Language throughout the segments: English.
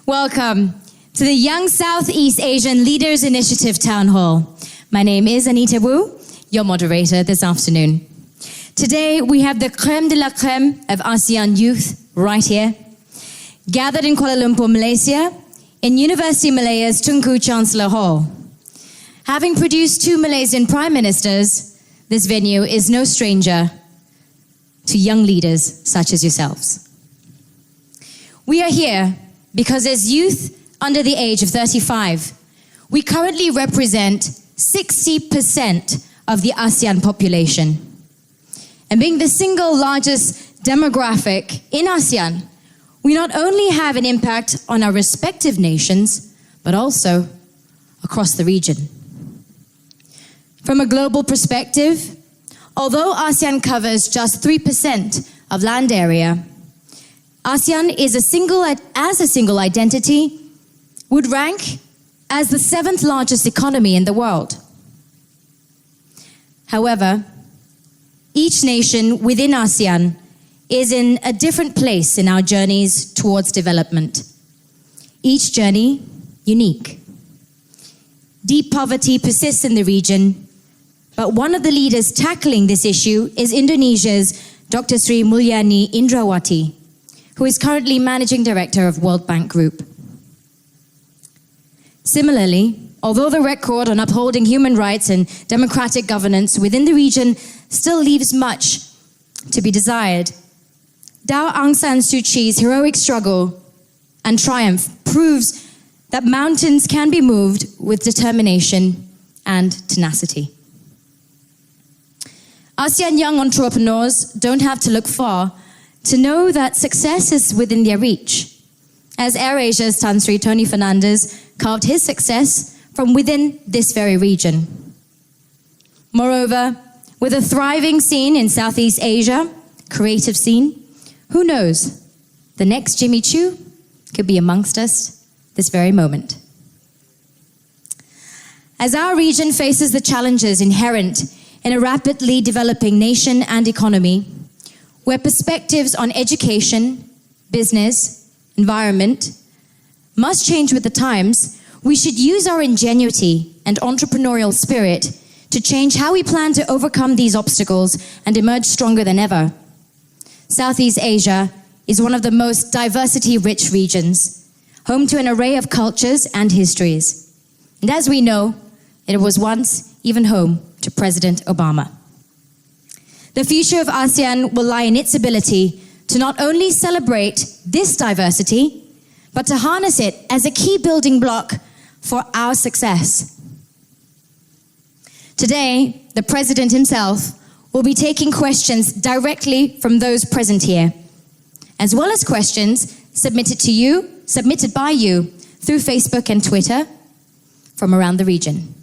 Welcome to the Young Southeast Asian Leaders Initiative Town Hall. My name is Anita Wu, your moderator this afternoon. Today, we have the crème de la crème of ASEAN youth right here, gathered in Kuala Lumpur, Malaysia, in University Malaya's Tunku Chancellor Hall. Having produced two Malaysian prime ministers, this venue is no stranger to young leaders such as yourselves. We are here because as youth under the age of 35, we currently represent 60% of the ASEAN population. And being the single largest demographic in ASEAN, we not only have an impact on our respective nations, but also across the region. From a global perspective, although ASEAN covers just 3% of land area, ASEAN as a single identity would rank as the 7th largest economy in the world. However, each nation within ASEAN is in a different place in our journeys towards development. Each journey unique. Deep poverty persists in the region, but one of the leaders tackling this issue is Indonesia's Dr. Sri Mulyani Indrawati, who is currently Managing Director of World Bank Group. Similarly, although the record on upholding human rights and democratic governance within the region still leaves much to be desired, Daw Aung San Suu Kyi's heroic struggle and triumph proves that mountains can be moved with determination and tenacity. ASEAN young entrepreneurs don't have to look far to know that success is within their reach, as AirAsia's Tan Sri Tony Fernandes carved his success from within this very region. Moreover, with a thriving scene in Southeast Asia, creative scene, who knows, the next Jimmy Choo could be amongst us this very moment. As our region faces the challenges inherent in a rapidly developing nation and economy, where perspectives on education, business, environment must change with the times, we should use our ingenuity and entrepreneurial spirit to change how we plan to overcome these obstacles and emerge stronger than ever. Southeast Asia is one of the most diversity-rich regions, home to an array of cultures and histories. And as we know, it was once even home to President Obama. The future of ASEAN will lie in its ability to not only celebrate this diversity, but to harness it as a key building block for our success. Today, the President himself will be taking questions directly from those present here, as well as questions submitted by you through Facebook and Twitter from around the region.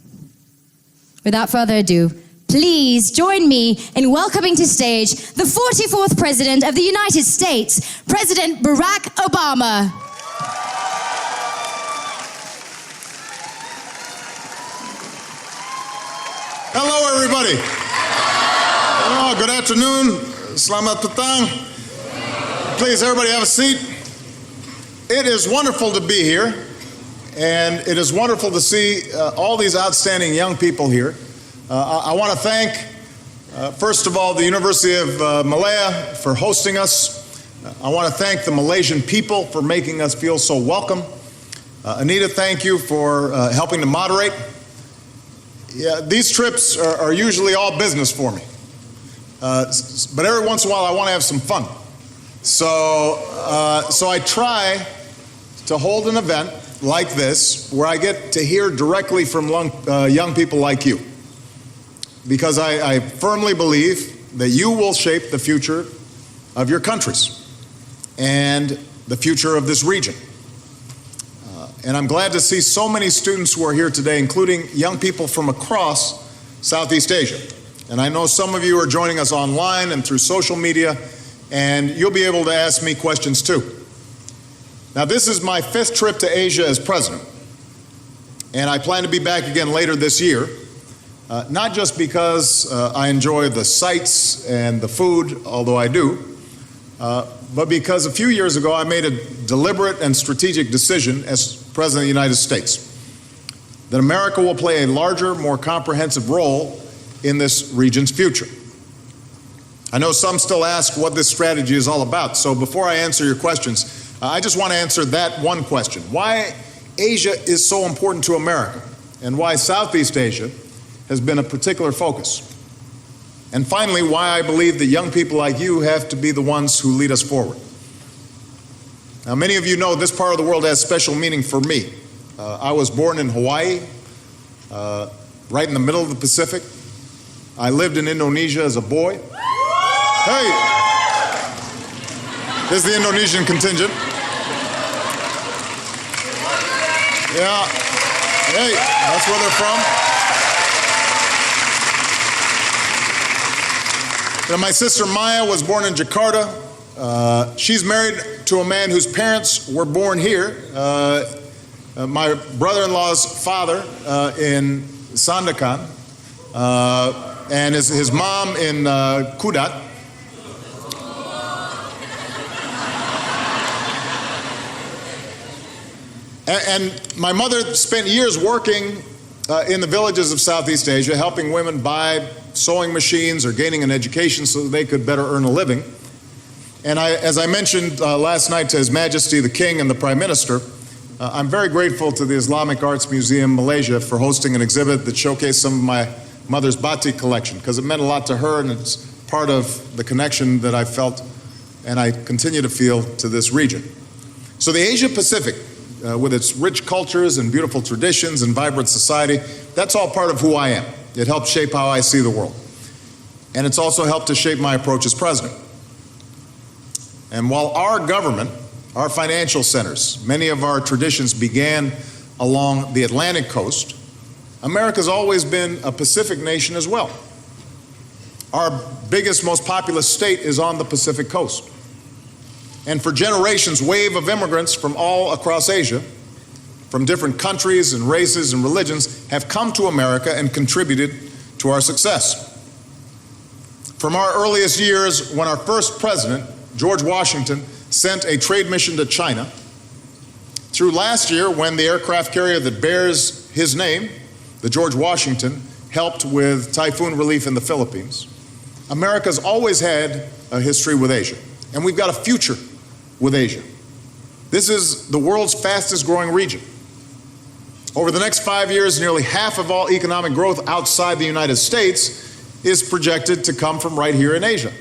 Without further ado, please join me in welcoming to stage the 44th President of the United States, President Barack Obama. Hello, everybody. Oh, good afternoon. Selamat datang. Please, everybody have a seat. It is wonderful to be here, and it is wonderful to see all these outstanding young people here. I want to thank, first of all, the University of Malaya for hosting us. I want to thank the Malaysian people for making us feel so welcome. Anita, thank you for helping to moderate. Yeah, these trips are usually all business for me. But every once in a while I want to have some fun. So I try to hold an event like this where I get to hear directly from young people like you. Because I firmly believe that you will shape the future of your countries and the future of this region. And I'm glad to see so many students who are here today, including young people from across Southeast Asia. And I know some of you are joining us online and through social media, and you'll be able to ask me questions too. Now, this is my 5th trip to Asia as president, and I plan to be back again later this year, not just because I enjoy the sights and the food, although I do, but because a few years ago I made a deliberate and strategic decision as President of the United States that America will play a larger, more comprehensive role in this region's future. I know some still ask what this strategy is all about, so before I answer your questions, I just want to answer that one question. Why Asia is so important to America, and why Southeast Asia has been a particular focus. And finally, why I believe that young people like you have to be the ones who lead us forward. Now, many of you know this part of the world has special meaning for me. I was born in Hawaii, right in the middle of the Pacific. I lived in Indonesia as a boy. Hey, there's the Indonesian contingent. Yeah, hey, that's where they're from. Now, my sister Maya was born in Jakarta. She's married to a man whose parents were born here. My brother-in-law's father in Sandakan, and his mom in Kudat. And my mother spent years working in the villages of Southeast Asia, helping women buy sewing machines or gaining an education so that they could better earn a living. And as I mentioned last night to His Majesty the King and the Prime Minister, I'm very grateful to the Islamic Arts Museum Malaysia for hosting an exhibit that showcased some of my mother's batik collection, because it meant a lot to her, and it's part of the connection that I felt and I continue to feel to this region. So the Asia Pacific, with its rich cultures and beautiful traditions and vibrant society, that's all part of who I am. It helps shape how I see the world. And it's also helped to shape my approach as president. And while our government, our financial centers, many of our traditions began along the Atlantic coast, America's always been a Pacific nation as well. Our biggest, most populous state is on the Pacific coast. And for generations, wave of immigrants from all across Asia, from different countries and races and religions, have come to America and contributed to our success. From our earliest years, when our first president, George Washington, sent a trade mission to China, through last year when the aircraft carrier that bears his name, the George Washington, helped with typhoon relief in the Philippines, America's always had a history with Asia, and we've got a future with Asia. This is the world's fastest growing region. Over the next 5 years, nearly half of all economic growth outside the United States is projected to come from right here in Asia.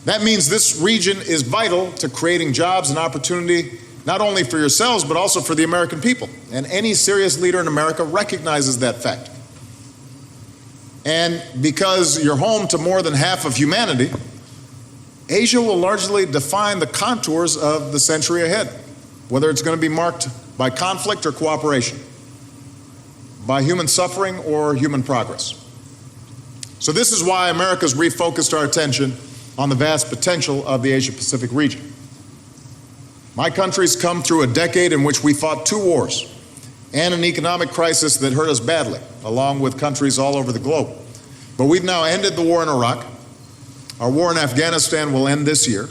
That means this region is vital to creating jobs and opportunity, not only for yourselves, but also for the American people. And any serious leader in America recognizes that fact. And because you're home to more than half of humanity, Asia will largely define the contours of the century ahead, whether it's going to be marked by conflict or cooperation, by human suffering or human progress. So this is why America's refocused our attention on the vast potential of the Asia-Pacific region. My country's come through a decade in which we fought 2 wars and an economic crisis that hurt us badly, along with countries all over the globe. But we've now ended the war in Iraq. Our war in Afghanistan will end this year.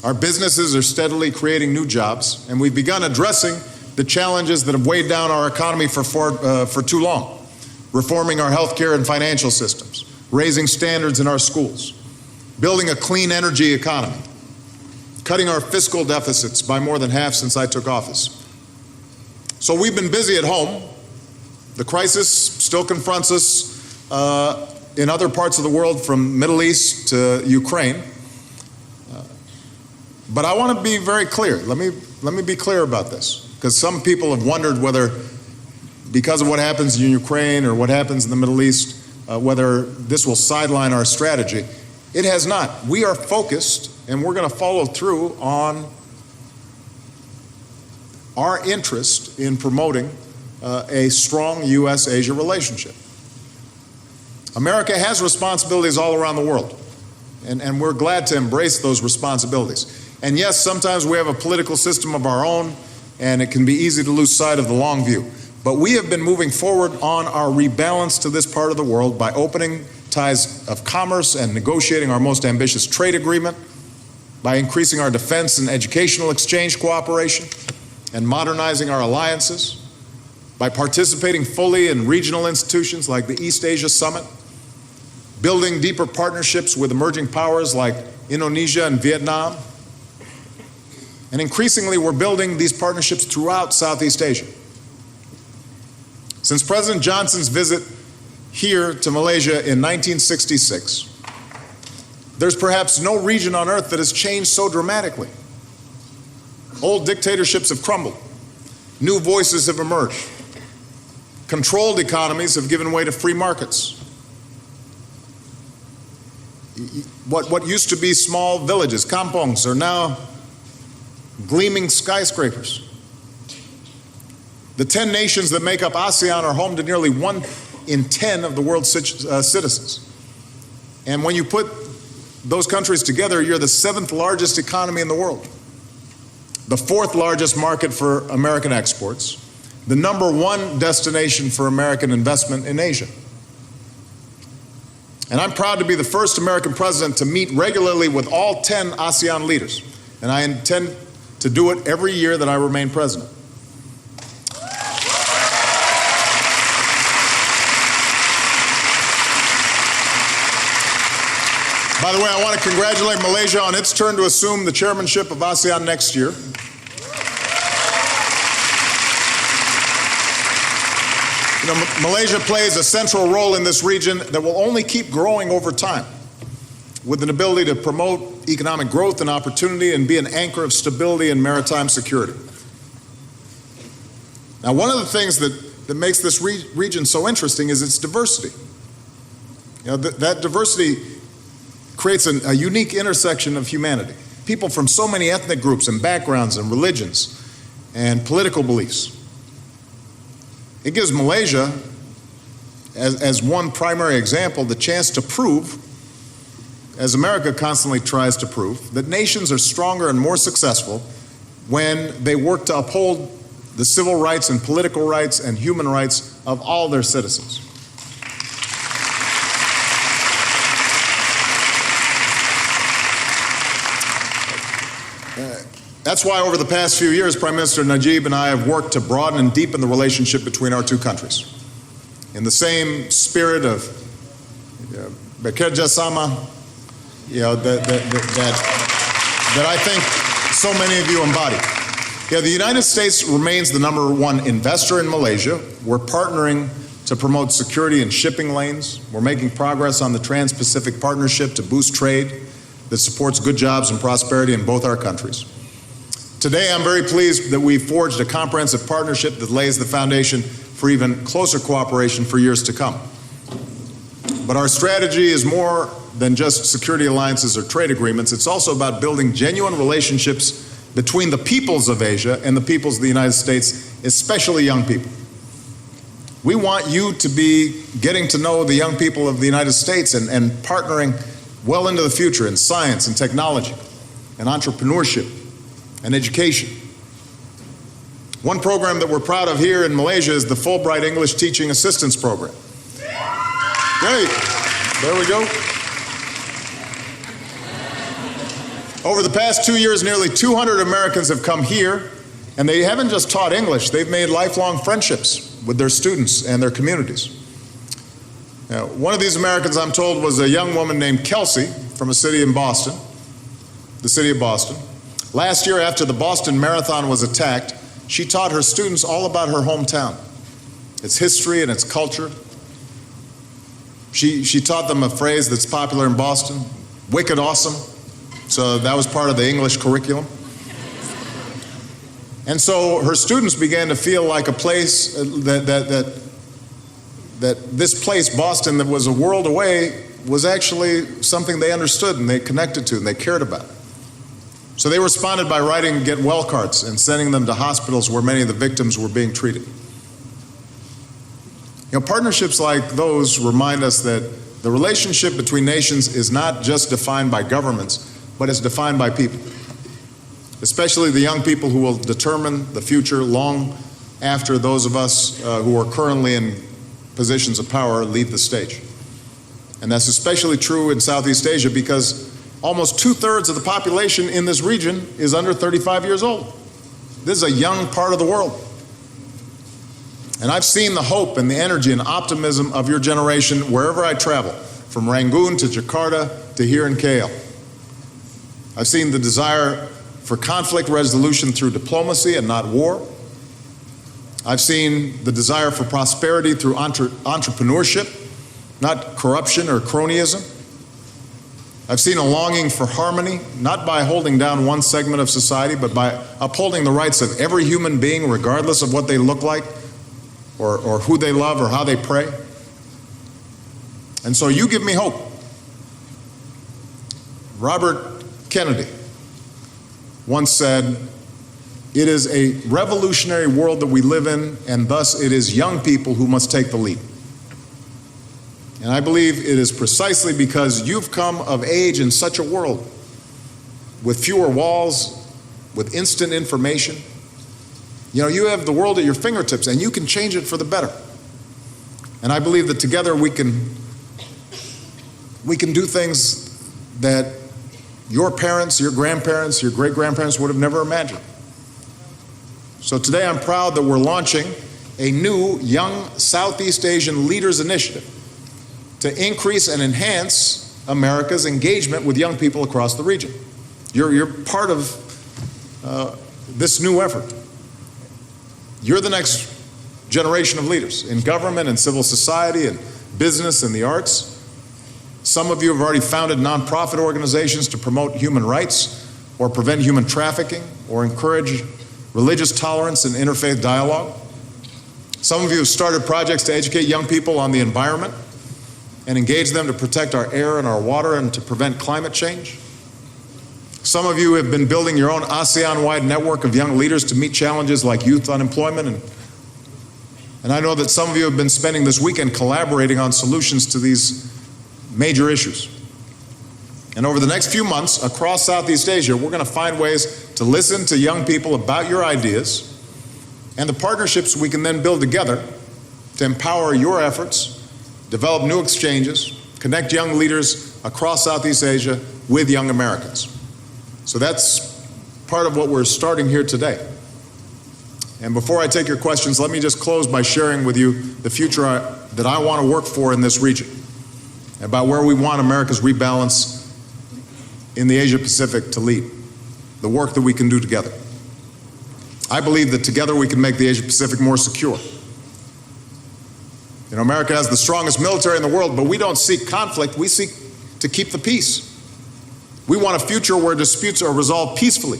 Our businesses are steadily creating new jobs, and we've begun addressing the challenges that have weighed down our economy for too long, reforming our healthcare and financial systems, raising standards in our schools, building a clean energy economy, cutting our fiscal deficits by more than half since I took office. So we've been busy at home. The crisis still confronts us in other parts of the world, from Middle East to Ukraine. But I want to be very clear. Let me be clear about this, because some people have wondered whether, because of what happens in Ukraine or what happens in the Middle East, whether this will sideline our strategy. It has not. We are focused, and we're going to follow through on our interest in promoting a strong U.S.-Asia relationship. America has responsibilities all around the world, and we're glad to embrace those responsibilities. And yes, sometimes we have a political system of our own, and it can be easy to lose sight of the long view. But we have been moving forward on our rebalance to this part of the world by opening ties of commerce and negotiating our most ambitious trade agreement, by increasing our defense and educational exchange cooperation and modernizing our alliances, by participating fully in regional institutions like the East Asia Summit, building deeper partnerships with emerging powers like Indonesia and Vietnam, and increasingly we're building these partnerships throughout Southeast Asia. Since President Johnson's visit here to Malaysia in 1966, there's perhaps no region on earth that has changed so dramatically. Old dictatorships have crumbled. New voices have emerged. Controlled economies have given way to free markets. What used to be small villages, kampongs, are now gleaming skyscrapers. The 10 nations that make up ASEAN are home to nearly 1 in 10 of the world's citizens. And when you put those countries together, you're the 7th largest economy in the world, the 4th largest market for American exports, the number 1 destination for American investment in Asia. And I'm proud to be the first American president to meet regularly with all 10 ASEAN leaders, and I intend to do it every year that I remain president. By the way, I want to congratulate Malaysia on its turn to assume the chairmanship of ASEAN next year. You know, Malaysia plays a central role in this region that will only keep growing over time, with an ability to promote economic growth and opportunity and be an anchor of stability and maritime security. Now, one of the things that makes this region so interesting is its diversity. You know, that diversity creates a unique intersection of humanity. People from so many ethnic groups and backgrounds and religions and political beliefs. It gives Malaysia, as one primary example, the chance to prove, as America constantly tries to prove, that nations are stronger and more successful when they work to uphold the civil rights and political rights and human rights of all their citizens. That's why over the past few years, Prime Minister Najib and I have worked to broaden and deepen the relationship between our two countries. In the same spirit of Bekerja Sama, that I think so many of you embody. The United States remains the number 1 investor in Malaysia. We're partnering to promote security in shipping lanes. We're making progress on the Trans-Pacific Partnership to boost trade that supports good jobs and prosperity in both our countries. Today, I'm very pleased that we've forged a comprehensive partnership that lays the foundation for even closer cooperation for years to come. But our strategy is more than just security alliances or trade agreements. It's also about building genuine relationships between the peoples of Asia and the peoples of the United States, especially young people. We want you to be getting to know the young people of the United States and partnering well into the future in science and technology and entrepreneurship and education. One program that we're proud of here in Malaysia is the Fulbright English Teaching Assistance Program. Great, there we go. Over the past 2 years, nearly 200 Americans have come here, and they haven't just taught English, they've made lifelong friendships with their students and their communities. Now, one of these Americans, I'm told, was a young woman named Kelsey from a city in Boston, the city of Boston. Last year, after the Boston Marathon was attacked, she taught her students all about her hometown, its history and its culture. She taught them a phrase that's popular in Boston, wicked awesome. So that was part of the English curriculum. And so her students began to feel like a place that this place, Boston, that was a world away, was actually something they understood and they connected to and they cared about. So they responded by writing get well cards and sending them to hospitals where many of the victims were being treated. Partnerships like those remind us that the relationship between nations is not just defined by governments, but it's defined by people, especially the young people who will determine the future long after those of us who are currently in positions of power leave the stage. And that's especially true in Southeast Asia because almost 2/3 of the population in this region is under 35 years old. This is a young part of the world. And I've seen the hope and the energy and optimism of your generation wherever I travel, from Rangoon to Jakarta to here in KL. I've seen the desire for conflict resolution through diplomacy and not war. I've seen the desire for prosperity through entrepreneurship, not corruption or cronyism. I've seen a longing for harmony, not by holding down one segment of society, but by upholding the rights of every human being, regardless of what they look like, or who they love, or how they pray. And so you give me hope. Robert Kennedy once said, "It is a revolutionary world that we live in, and thus it is young people who must take the lead." And I believe it is precisely because you've come of age in such a world, with fewer walls, with instant information. You know, you have the world at your fingertips, and you can change it for the better. And I believe that together we can do things that your parents, your grandparents, your great-grandparents would have never imagined. So today I'm proud that we're launching a new Young Southeast Asian Leaders Initiative to increase and enhance America's engagement with young people across the region. You're part of this new effort. You're the next generation of leaders in government and civil society and business and the arts. Some of you have already founded nonprofit organizations to promote human rights or prevent human trafficking or encourage religious tolerance and interfaith dialogue. Some of you have started projects to educate young people on the environment and engage them to protect our air and our water and to prevent climate change. Some of you have been building your own ASEAN-wide network of young leaders to meet challenges like youth unemployment. And I know that some of you have been spending this weekend collaborating on solutions to these major issues. And over the next few months across Southeast Asia, we're going to find ways to listen to young people about your ideas and the partnerships we can then build together to empower your efforts, develop new exchanges, connect young leaders across Southeast Asia with young Americans. So that's part of what we're starting here today. And before I take your questions, let me just close by sharing with you the future that I want to work for in this region, about where we want America's rebalance in the Asia Pacific to lead, the work that we can do together. I believe that together we can make the Asia Pacific more secure. You know, America has the strongest military in the world, but we don't seek conflict, we seek to keep the peace. We want a future where disputes are resolved peacefully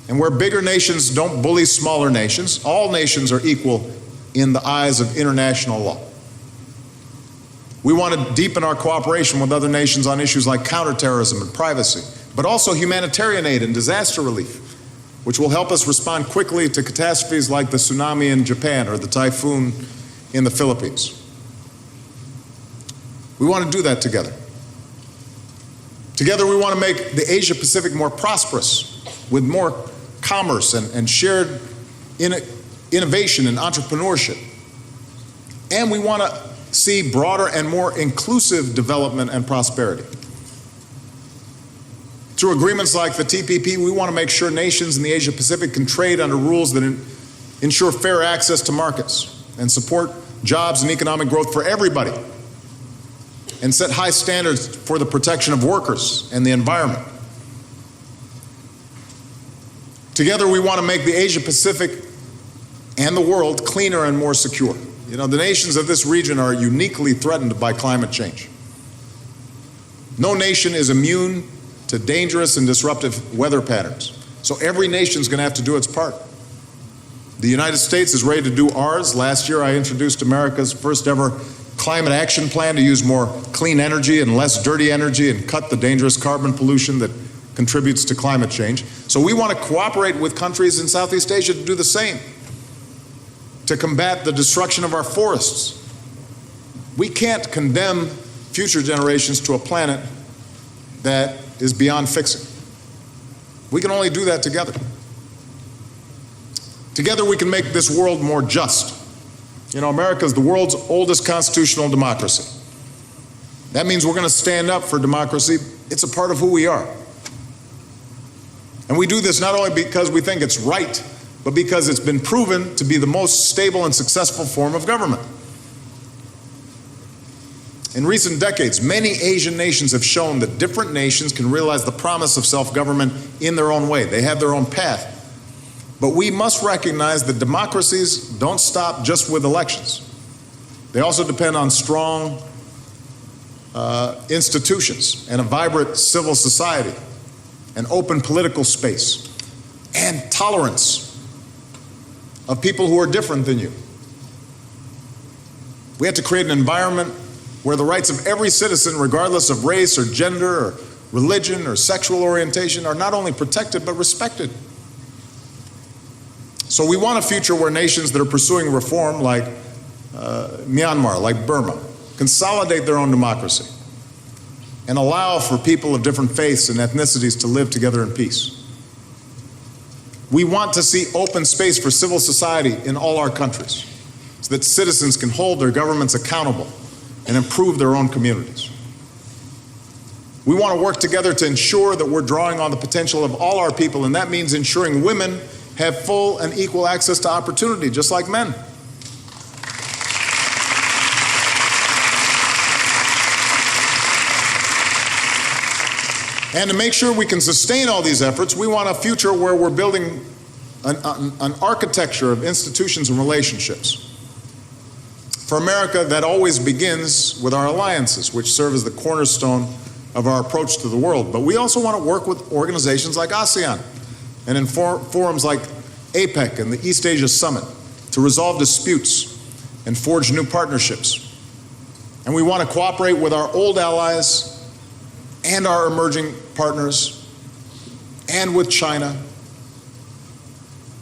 and where bigger nations don't bully smaller nations. All nations are equal in the eyes of international law. We want to deepen our cooperation with other nations on issues like counterterrorism and privacy, but also humanitarian aid and disaster relief, which will help us respond quickly to catastrophes like the tsunami in Japan or the typhoon in the Philippines. We want to do that together. Together we want to make the Asia Pacific more prosperous with more commerce and shared innovation and entrepreneurship. And we want to see broader and more inclusive development and prosperity. Through agreements like the TPP, we want to make sure nations in the Asia Pacific can trade under rules that ensure fair access to markets and support jobs and economic growth for everybody, and set high standards for the protection of workers and the environment. Together we want to make the Asia Pacific and the world cleaner and more secure. You know, the nations of this region are uniquely threatened by climate change. No nation is immune to dangerous and disruptive weather patterns. So every nation is going to have to do its part. The United States is ready to do ours. Last year I introduced America's first ever climate action plan to use more clean energy and less dirty energy and cut the dangerous carbon pollution that contributes to climate change. So we want to cooperate with countries in Southeast Asia to do the same, to combat the destruction of our forests. We can't condemn future generations to a planet that is beyond fixing. We can only do that together. Together we can make this world more just. You know, America is the world's oldest constitutional democracy. That means we're going to stand up for democracy It's a part of who we are. And we do this not only because we think it's right, but because it's been proven to be the most stable and successful form of government. In recent decades, many Asian nations have shown that different nations can realize the promise of self-government in their own way. They have their own path. But we must recognize that democracies don't stop just with elections. They also depend on strong institutions and a vibrant civil society, an open political space, and tolerance of people who are different than you. We have to create an environment where the rights of every citizen, regardless of race or gender or religion or sexual orientation, are not only protected but respected. So we want a future where nations that are pursuing reform, like Myanmar, like Burma, consolidate their own democracy and allow for people of different faiths and ethnicities to live together in peace. We want to see open space for civil society in all our countries so that citizens can hold their governments accountable and improve their own communities. We want to work together to ensure that we're drawing on the potential of all our people, and that means ensuring women have full and equal access to opportunity, just like men. And to make sure we can sustain all these efforts, we want a future where we're building an architecture of institutions and relationships. For America, that always begins with our alliances, which serve as the cornerstone of our approach to the world. But we also want to work with organizations like ASEAN and in forums like APEC and the East Asia Summit to resolve disputes and forge new partnerships. And we want to cooperate with our old allies and our emerging partners, and with China.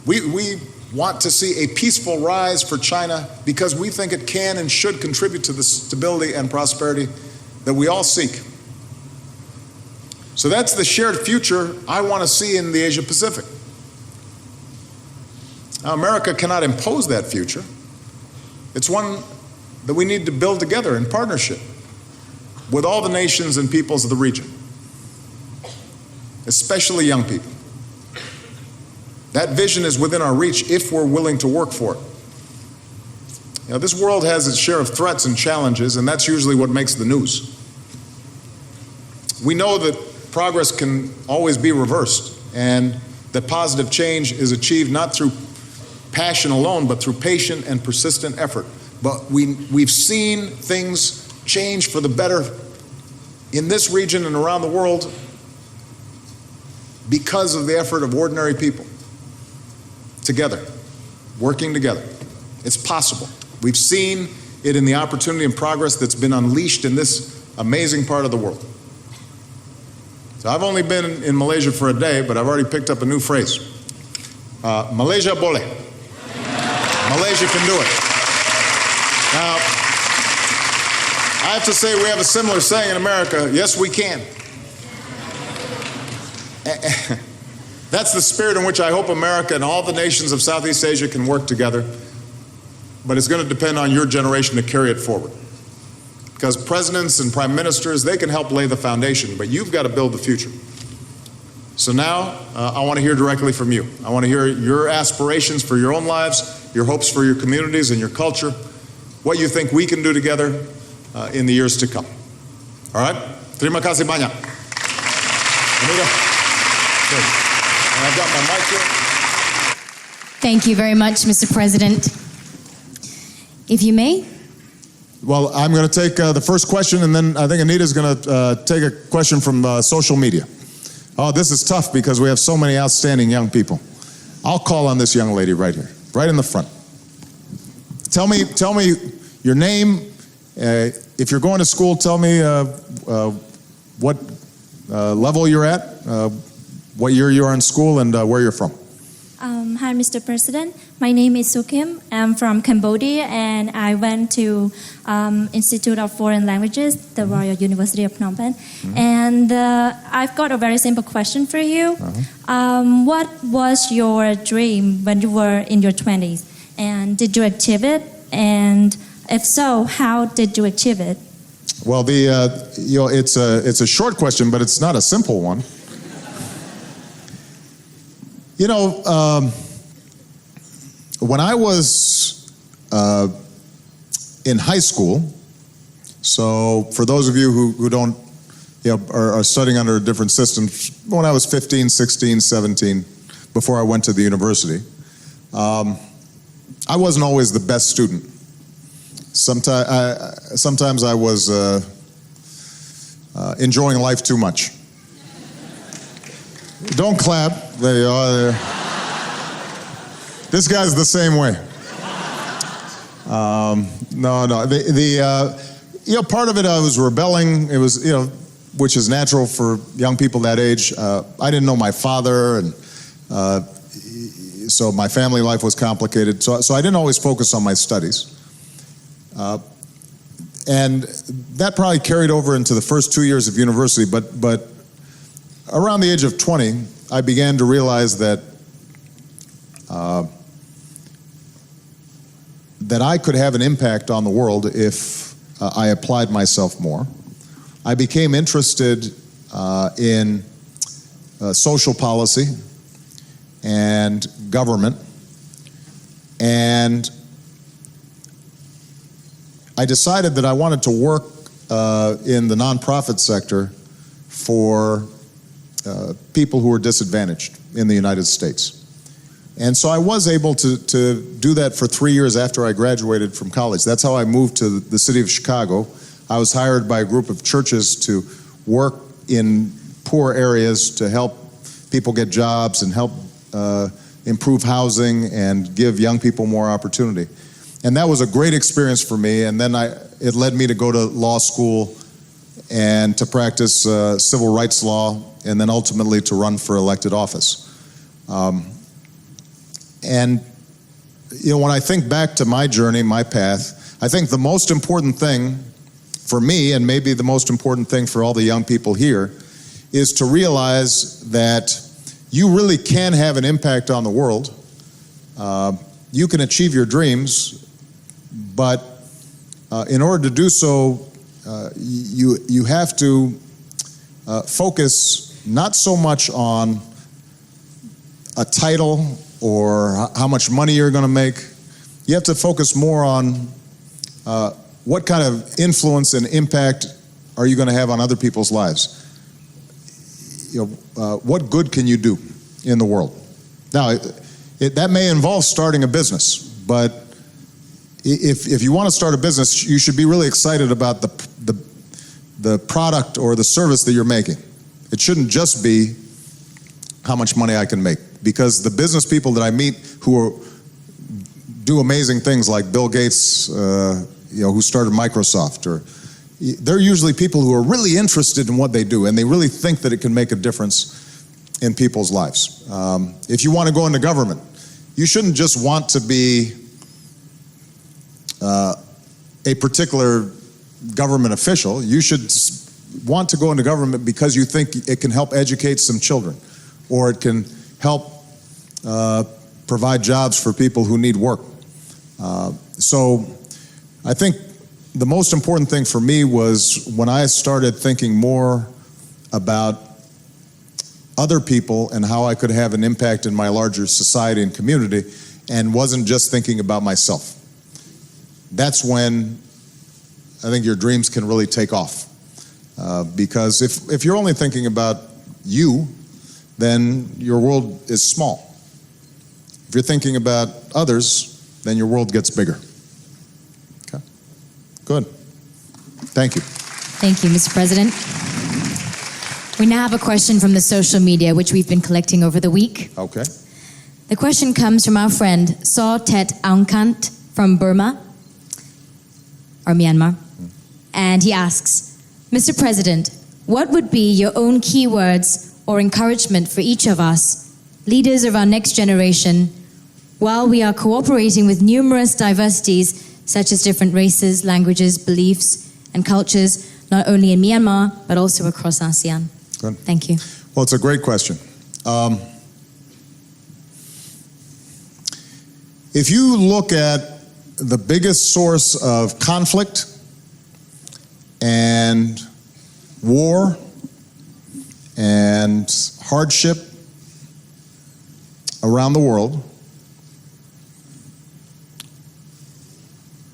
We want to see a peaceful rise for China because we think it can and should contribute to the stability and prosperity that we all seek. So that's the shared future I want to see in the Asia Pacific. Now, America cannot impose that future. It's one that we need to build together in partnership with all the nations and peoples of the region, especially young people. That vision is within our reach if we're willing to work for it. You know, this world has its share of threats and challenges, and that's usually what makes the news. We know that progress can always be reversed, and that positive change is achieved not through passion alone, but through patient and persistent effort. But we've seen things change for the better in this region and around the world because of the effort of ordinary people together, working together. It's possible. We've seen it in the opportunity and progress that's been unleashed in this amazing part of the world. So I've only been in Malaysia for a day, but I've already picked up a new phrase. Malaysia boleh. Malaysia can do it. Now, I have to say we have a similar saying in America, yes, we can. That's the spirit in which I hope America and all the nations of Southeast Asia can work together, but it's going to depend on your generation to carry it forward. Because presidents and prime ministers, they can help lay the foundation, but you've got to build the future. So now, I want to hear directly from you. I want to hear your aspirations for your own lives, your hopes for your communities and your culture, what you think we can do together in the years to come. All right? Terima kasih banyak. Anita? Good. And I've got my mic here. Thank you very much, Mr. President. If you may. Well, I'm going to take the first question, and then I think Anita's going to take a question from social media. Oh, this is tough because we have so many outstanding young people. I'll call on this young lady right here, right in the front. Tell me your name. If you're going to school, tell me what level you're at, what year you are in school, and where you're from. Hi, Mr. President. My name is Sukim. I'm from Cambodia, and I went to Institute of Foreign Languages, the Royal University of Phnom Penh. Mm-hmm. And I've got a very simple question for you. Uh-huh. What was your dream when you were in your 20s? And did you achieve it? And if so, how did you achieve it? Well, it's a short question, but it's not a simple one. When I was in high school, so for those of you who don't, are studying under different systems, when I was 15, 16, 17, before I went to the university, I wasn't always the best student. Sometimes I was enjoying life too much. Don't clap. There you are. This guy's the same way. No. Part of it I was rebelling. It was, which is natural for young people that age. I didn't know my father, and so my family life was complicated. So I didn't always focus on my studies. And that probably carried over into the first 2 years of university, but around the age of 20, I began to realize that I could have an impact on the world if I applied myself more. I became interested in social policy and government, and I decided that I wanted to work in the nonprofit sector for people who are disadvantaged in the United States. And so I was able to do that for 3 years after I graduated from college. That's how I moved to the city of Chicago. I was hired by a group of churches to work in poor areas to help people get jobs and help improve housing and give young people more opportunity. And that was a great experience for me. And then it led me to go to law school and to practice civil rights law, and then ultimately to run for elected office. And when I think back to my journey, my path, I think the most important thing for me, and maybe the most important thing for all the young people here, is to realize that you really can have an impact on the world. You can achieve your dreams, but in order to do so, you have to focus not so much on a title or how much money you're going to make. You have to focus more on what kind of influence and impact are you going to have on other people's lives. What good can you do in the world? Now, that may involve starting a business, but if you want to start a business, you should be really excited about the product or the service that you're making. It shouldn't just be how much money I can make, because the business people that I meet who do amazing things, like Bill Gates, who started Microsoft, they're usually people who are really interested in what they do, and they really think that it can make a difference in people's lives. If you want to go into government, you shouldn't just want to be a particular government official. You should want to go into government because you think it can help educate some children, or it can help provide jobs for people who need work. So I think the most important thing for me was when I started thinking more about other people and how I could have an impact in my larger society and community, and wasn't just thinking about myself. That's when I think your dreams can really take off. Because if you're only thinking about you, then your world is small. If you're thinking about others, then your world gets bigger. Okay, good. Thank you. Thank you, Mr. President. We now have a question from the social media, which we've been collecting over the week. Okay. The question comes from our friend Saw Tet Aungkant from Burma, or Myanmar. And he asks, Mr. President, what would be your own keywords or encouragement for each of us, leaders of our next generation, while we are cooperating with numerous diversities, such as different races, languages, beliefs, and cultures, not only in Myanmar, but also across ASEAN? Good. Thank you. Well, it's a great question. If you look at the biggest source of conflict and war and hardship around the world,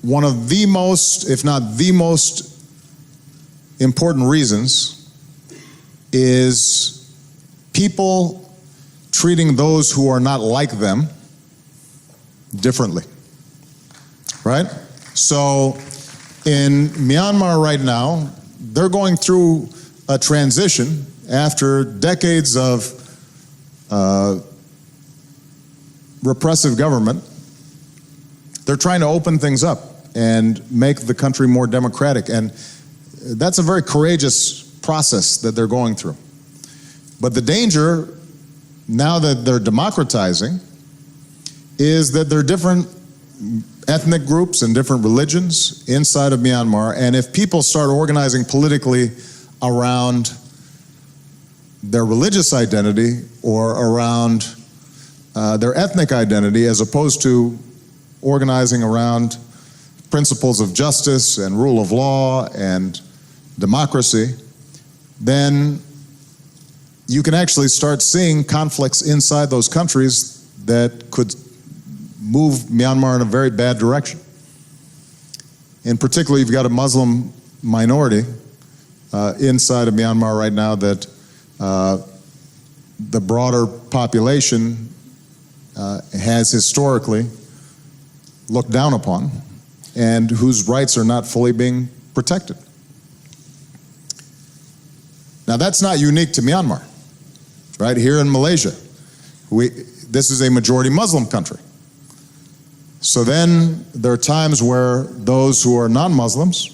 one of the most, if not the most important reasons is people treating those who are not like them differently, right? So in Myanmar right now, they're going through a transition after decades of repressive government. They're trying to open things up and make the country more democratic, and that's a very courageous process that they're going through. But the danger, now that they're democratizing, is that there are different ethnic groups and different religions inside of Myanmar, and if people start organizing politically around their religious identity or around their ethnic identity as opposed to organizing around principles of justice and rule of law and democracy, then you can actually start seeing conflicts inside those countries that could move Myanmar in a very bad direction. In particular, you've got a Muslim minority inside of Myanmar right now that the broader population has historically looked down upon and whose rights are not fully being protected. Now, that's not unique to Myanmar, right? Here in Malaysia, this is a majority Muslim country. So then there are times where those who are non-Muslims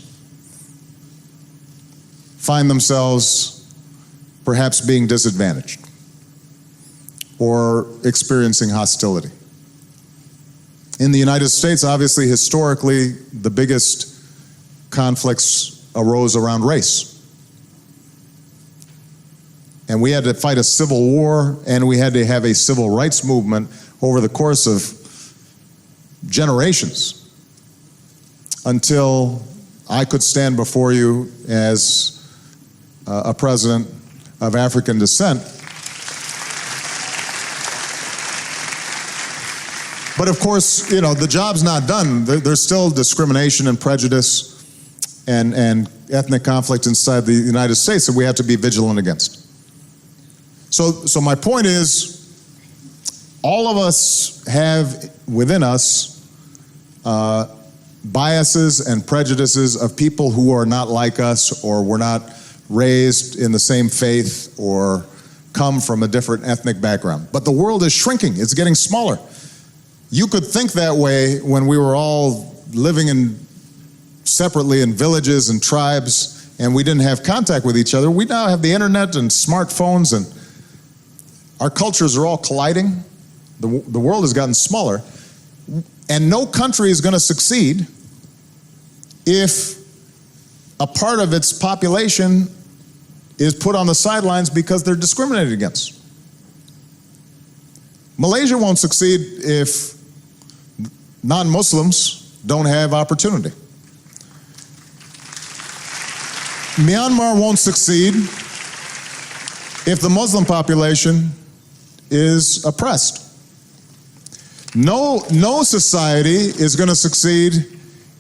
find themselves perhaps being disadvantaged or experiencing hostility. In the United States, obviously, historically, the biggest conflicts arose around race. And we had to fight a civil war, and we had to have a civil rights movement over the course of generations until I could stand before you as a president of African descent. But of course, you know, the job's not done. There's still discrimination and prejudice and ethnic conflict inside the United States that we have to be vigilant against. So my point is, all of us have within us biases and prejudices of people who are not like us, or were not raised in the same faith, or come from a different ethnic background. But the world is shrinking. It's getting smaller. You could think that way when we were all living separately in villages and tribes, and we didn't have contact with each other. We now have the internet and smartphones, and our cultures are all colliding. The world has gotten smaller, and no country is going to succeed if a part of its population is put on the sidelines because they're discriminated against. Malaysia won't succeed if non-Muslims don't have opportunity. Myanmar won't succeed if the Muslim population is oppressed. No society is going to succeed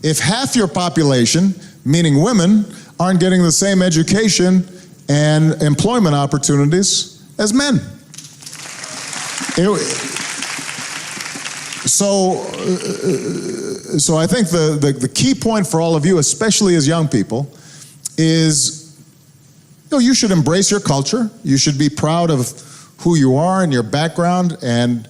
if half your population, meaning women, aren't getting the same education and employment opportunities as men. So I think the key point for all of you, especially as young people, is, you know, you should embrace your culture. You should be proud of who you are and your background, and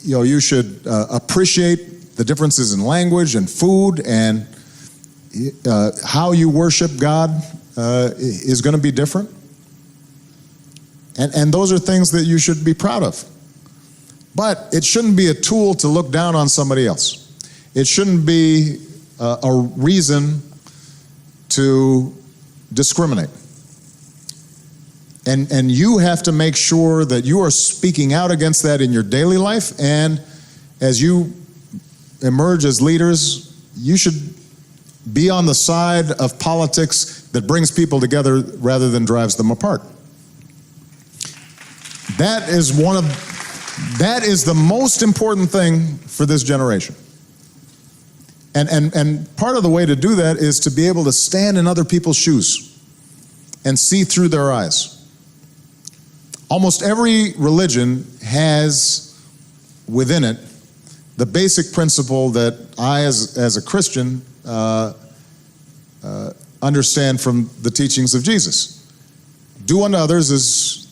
you know, you should appreciate the differences in language and food, and how you worship God is going to be different. And those are things that you should be proud of. But it shouldn't be a tool to look down on somebody else. It shouldn't be a reason to discriminate. And you have to make sure that you are speaking out against that in your daily life, and as you emerge as leaders, you should be on the side of politics that brings people together rather than drives them apart. That is the most important thing for this generation. And part of the way to do that is to be able to stand in other people's shoes and see through their eyes. Almost every religion has within it the basic principle that I, as a Christian, understand from the teachings of Jesus. Do unto others as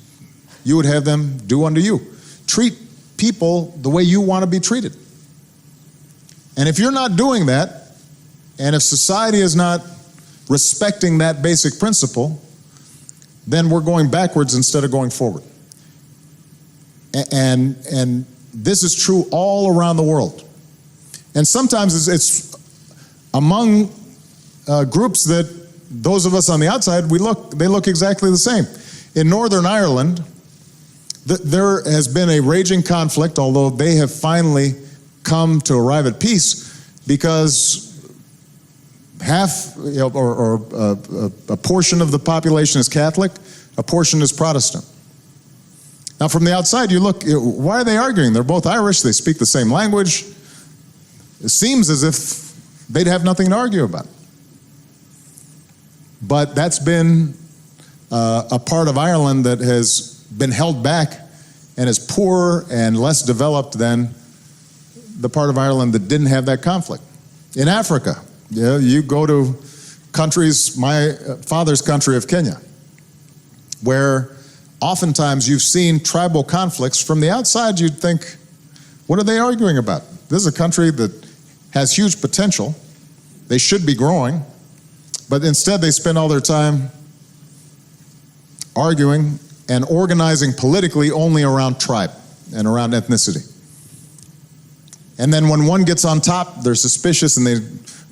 you would have them do unto you. Treat people the way you want to be treated. And if you're not doing that, and if society is not respecting that basic principle, then we're going backwards instead of going forward. And this is true all around the world. And sometimes it's among groups that those of us on the outside, they look exactly the same. In Northern Ireland, there has been a raging conflict, although they have finally come to arrive at peace, because half, or a portion of the population is Catholic, a portion is Protestant. Now, from the outside, you look, why are they arguing? They're both Irish, they speak the same language. It seems as if they'd have nothing to argue about. But that's been a part of Ireland that has been held back and is poorer and less developed than the part of Ireland that didn't have that conflict. In Africa, you go to countries, my father's country of Kenya, where oftentimes you've seen tribal conflicts. From the outside, you'd think, what are they arguing about? This is a country that has huge potential. They should be growing, but instead they spend all their time arguing and organizing politically only around tribe and around ethnicity. And then when one gets on top, they're suspicious and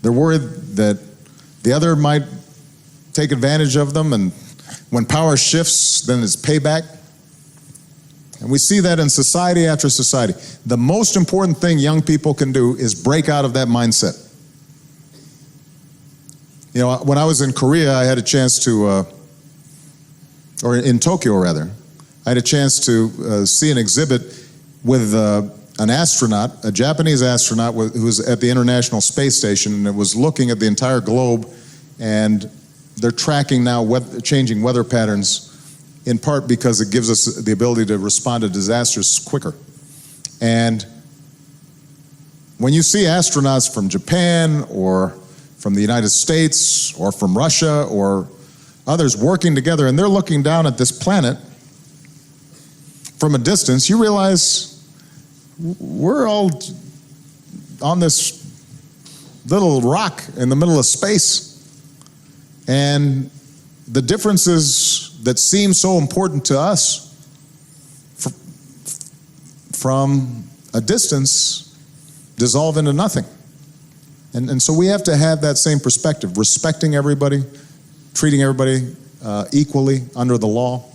they're worried that the other might take advantage of them, and when power shifts, then it's payback. And we see that in society after society. The most important thing young people can do is break out of that mindset. You know, when I was in Korea, I had a chance to, or in Tokyo rather, I had a chance to see an exhibit with an astronaut, a Japanese astronaut who was at the International Space Station, and it was looking at the entire globe, and they're tracking now changing weather patterns, in part because it gives us the ability to respond to disasters quicker. And when you see astronauts from Japan or from the United States or from Russia or others working together, and they're looking down at this planet from a distance, you realize we're all on this little rock in the middle of space. And the differences that seem so important to us from a distance dissolve into nothing. And so we have to have that same perspective, respecting everybody, treating everybody equally under the law.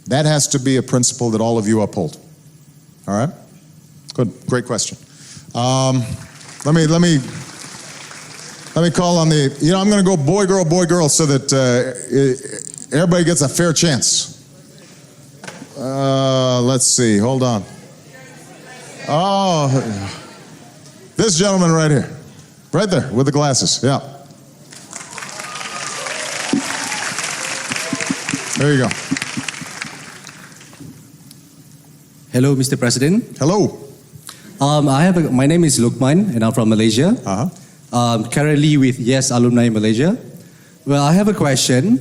That has to be a principle that all of you uphold. All right? Good, great question. Let me call on I'm going to go boy, girl, so that everybody gets a fair chance. Let's see, hold on. Oh, this gentleman right here. Right there, with the glasses, yeah. There you go. Hello, Mr. President. Hello. My name is Lukman, and I'm from Malaysia. Currently with Yes Alumni Malaysia. Well, I have a question.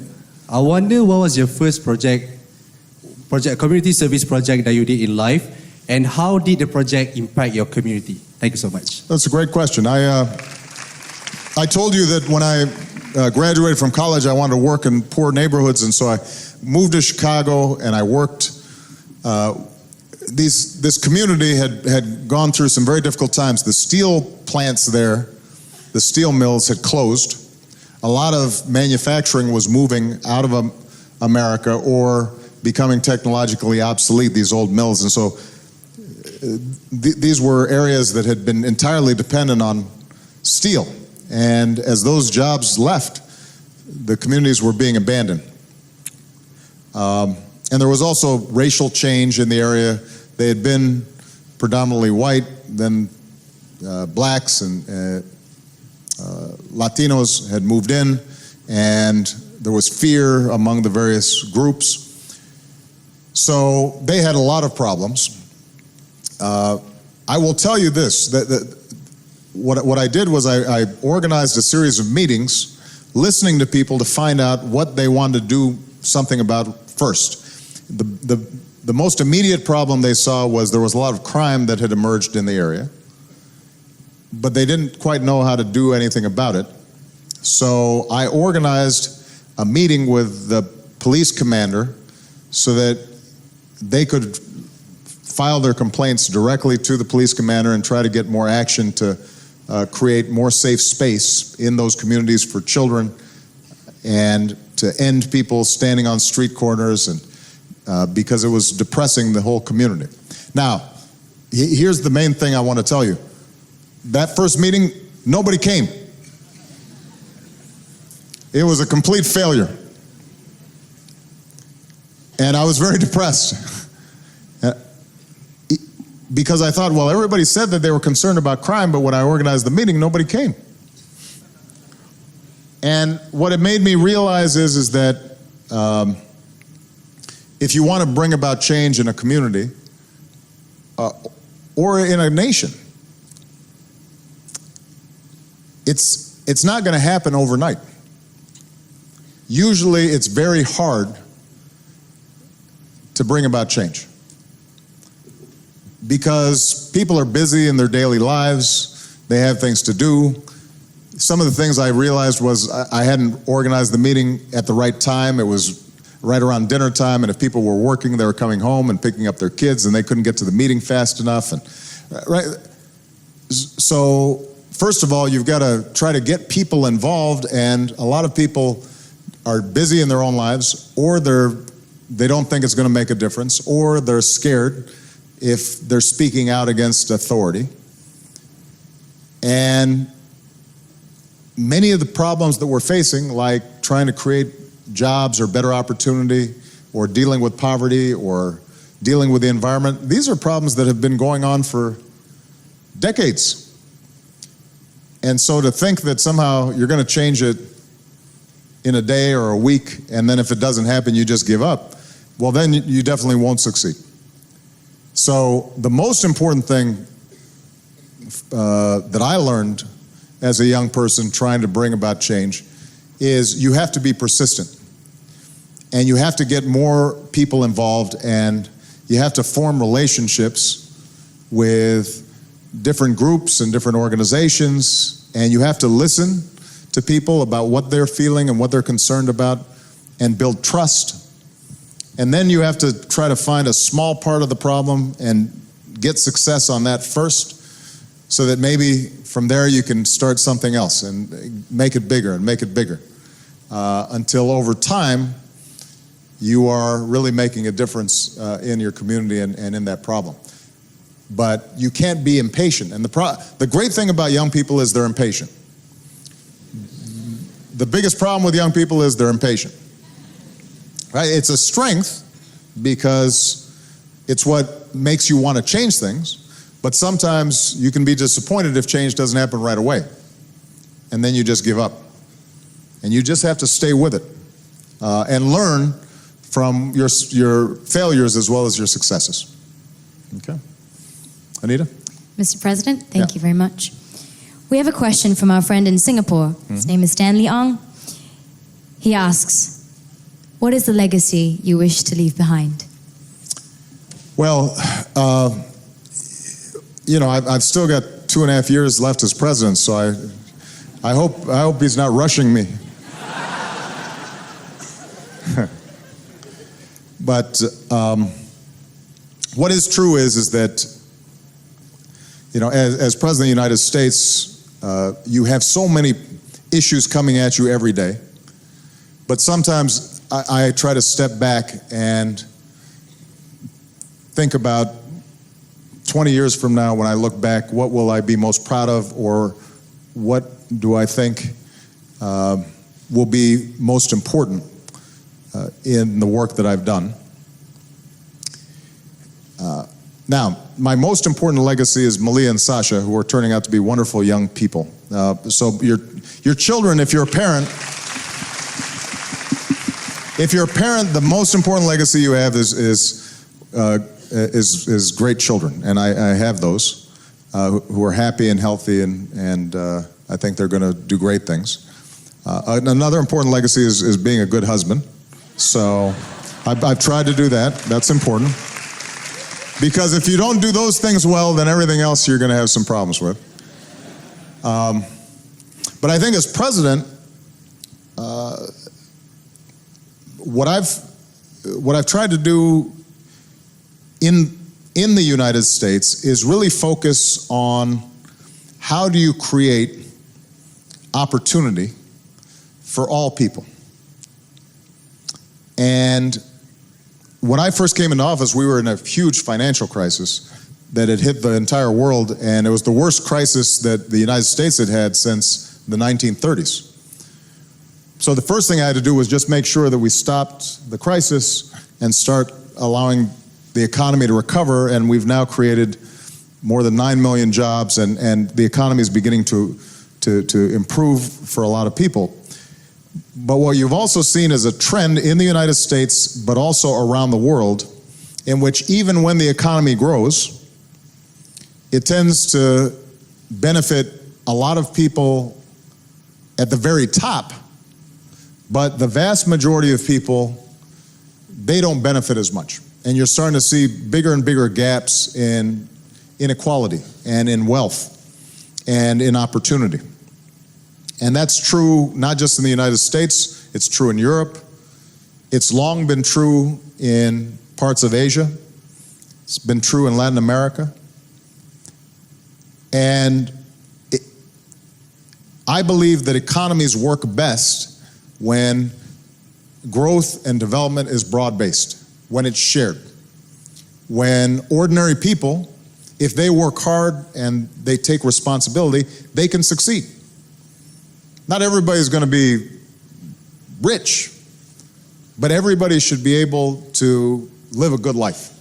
I wonder what was your first community service project that you did in life, and how did the project impact your community? Thank you so much. That's a great question. I told you that when I graduated from college, I wanted to work in poor neighborhoods, and so I moved to Chicago and I worked. This community had gone through some very difficult times. The steel plants there, the steel mills had closed. A lot of manufacturing was moving out of America or becoming technologically obsolete, these old mills. And so these were areas that had been entirely dependent on steel. And as those jobs left, the communities were being abandoned. And there was also racial change in the area. They had been predominantly white, then blacks and Latinos had moved in, and there was fear among the various groups. So they had a lot of problems. I will tell you this, that what I did was I organized a series of meetings, listening to people to find out what they wanted to do something about first. The most immediate problem they saw was there was a lot of crime that had emerged in the area, but they didn't quite know how to do anything about it. So I organized a meeting with the police commander so that they could file their complaints directly to the police commander and try to get more action to create more safe space in those communities for children and to end people standing on street corners, and because it was depressing the whole community. Now, here's the main thing I want to tell you. That first meeting, nobody came. It was a complete failure. And I was very depressed. Because I thought, well, everybody said that they were concerned about crime, but when I organized the meeting, nobody came. And what it made me realize is that if you want to bring about change in a community or in a nation, it's not going to happen overnight. Usually it's very hard to bring about change because people are busy in their daily lives, they have things to do. Some of the things I realized was I hadn't organized the meeting at the right time. It was right around dinner time, and if people were working, they were coming home and picking up their kids, and they couldn't get to the meeting fast enough. And right, so first of all, you've got to try to get people involved, and a lot of people are busy in their own lives, or they don't think it's going to make a difference, or they're scared if they're speaking out against authority. And many of the problems that we're facing, like trying to create jobs or better opportunity, or dealing with poverty, or dealing with the environment, these are problems that have been going on for decades. And so to think that somehow you're going to change it in a day or a week, and then if it doesn't happen, you just give up, well, then you definitely won't succeed. So the most important thing that I learned as a young person trying to bring about change is you have to be persistent, and you have to get more people involved, and you have to form relationships with different groups and different organizations, and you have to listen to people about what they're feeling and what they're concerned about and build trust. And then you have to try to find a small part of the problem and get success on that first, so that maybe from there you can start something else and make it bigger and make it bigger, until over time you are really making a difference in your community and in that problem. But you can't be impatient. And the great thing about young people is they're impatient. The biggest problem with young people is they're impatient. Right? It's a strength because it's what makes you want to change things, but sometimes you can be disappointed if change doesn't happen right away, and then you just give up. And you just have to stay with it and learn from your failures as well as your successes. Okay. Anita? Mr. President, thank Yeah. you very much. We have a question from our friend in Singapore. His name is Stanley Ong. He asks, what is the legacy you wish to leave behind? Well, I've still got 2.5 years left as president, so I hope he's not rushing me. But what is true is that, as President of the United States, you have so many issues coming at you every day. But sometimes I try to step back and think about 20 years from now when I look back, what will I be most proud of, or what do I think will be most important in the work that I've done. Now, my most important legacy is Malia and Sasha, who are turning out to be wonderful young people. So your children, if you're a parent, the most important legacy you have is great children, and I have those who are happy and healthy, and I think they're going to do great things. Another important legacy is being a good husband. So I've tried to do that. That's important. Because if you don't do those things well, then everything else you're going to have some problems with. But I think as president, what I've tried to do in the United States is really focus on how do you create opportunity for all people. And when I first came into office, we were in a huge financial crisis that had hit the entire world, and it was the worst crisis that the United States had had since the 1930s. So the first thing I had to do was just make sure that we stopped the crisis and start allowing the economy to recover, and we've now created more than 9 million jobs, and the economy is beginning to improve for a lot of people. But what you've also seen is a trend in the United States, but also around the world, in which even when the economy grows, it tends to benefit a lot of people at the very top, but the vast majority of people, they don't benefit as much. And you're starting to see bigger and bigger gaps in inequality and in wealth and in opportunity. And that's true not just in the United States, it's true in Europe. It's long been true in parts of Asia. It's been true in Latin America. And I believe that economies work best when growth and development is broad-based, when it's shared. When ordinary people, if they work hard and they take responsibility, they can succeed. Not everybody's going to be rich, but everybody should be able to live a good life.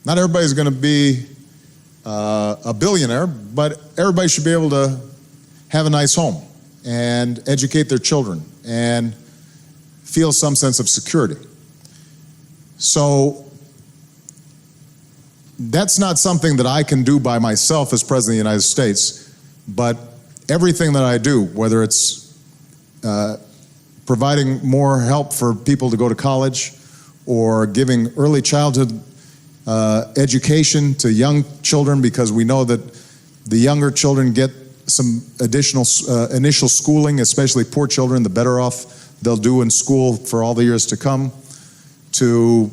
Not everybody's going to be a billionaire, but everybody should be able to have a nice home and educate their children and feel some sense of security. So that's not something that I can do by myself as President of the United States, but everything that I do, whether it's providing more help for people to go to college or giving early childhood education to young children, because we know that the younger children get some additional initial schooling, especially poor children, the better off they'll do in school for all the years to come, to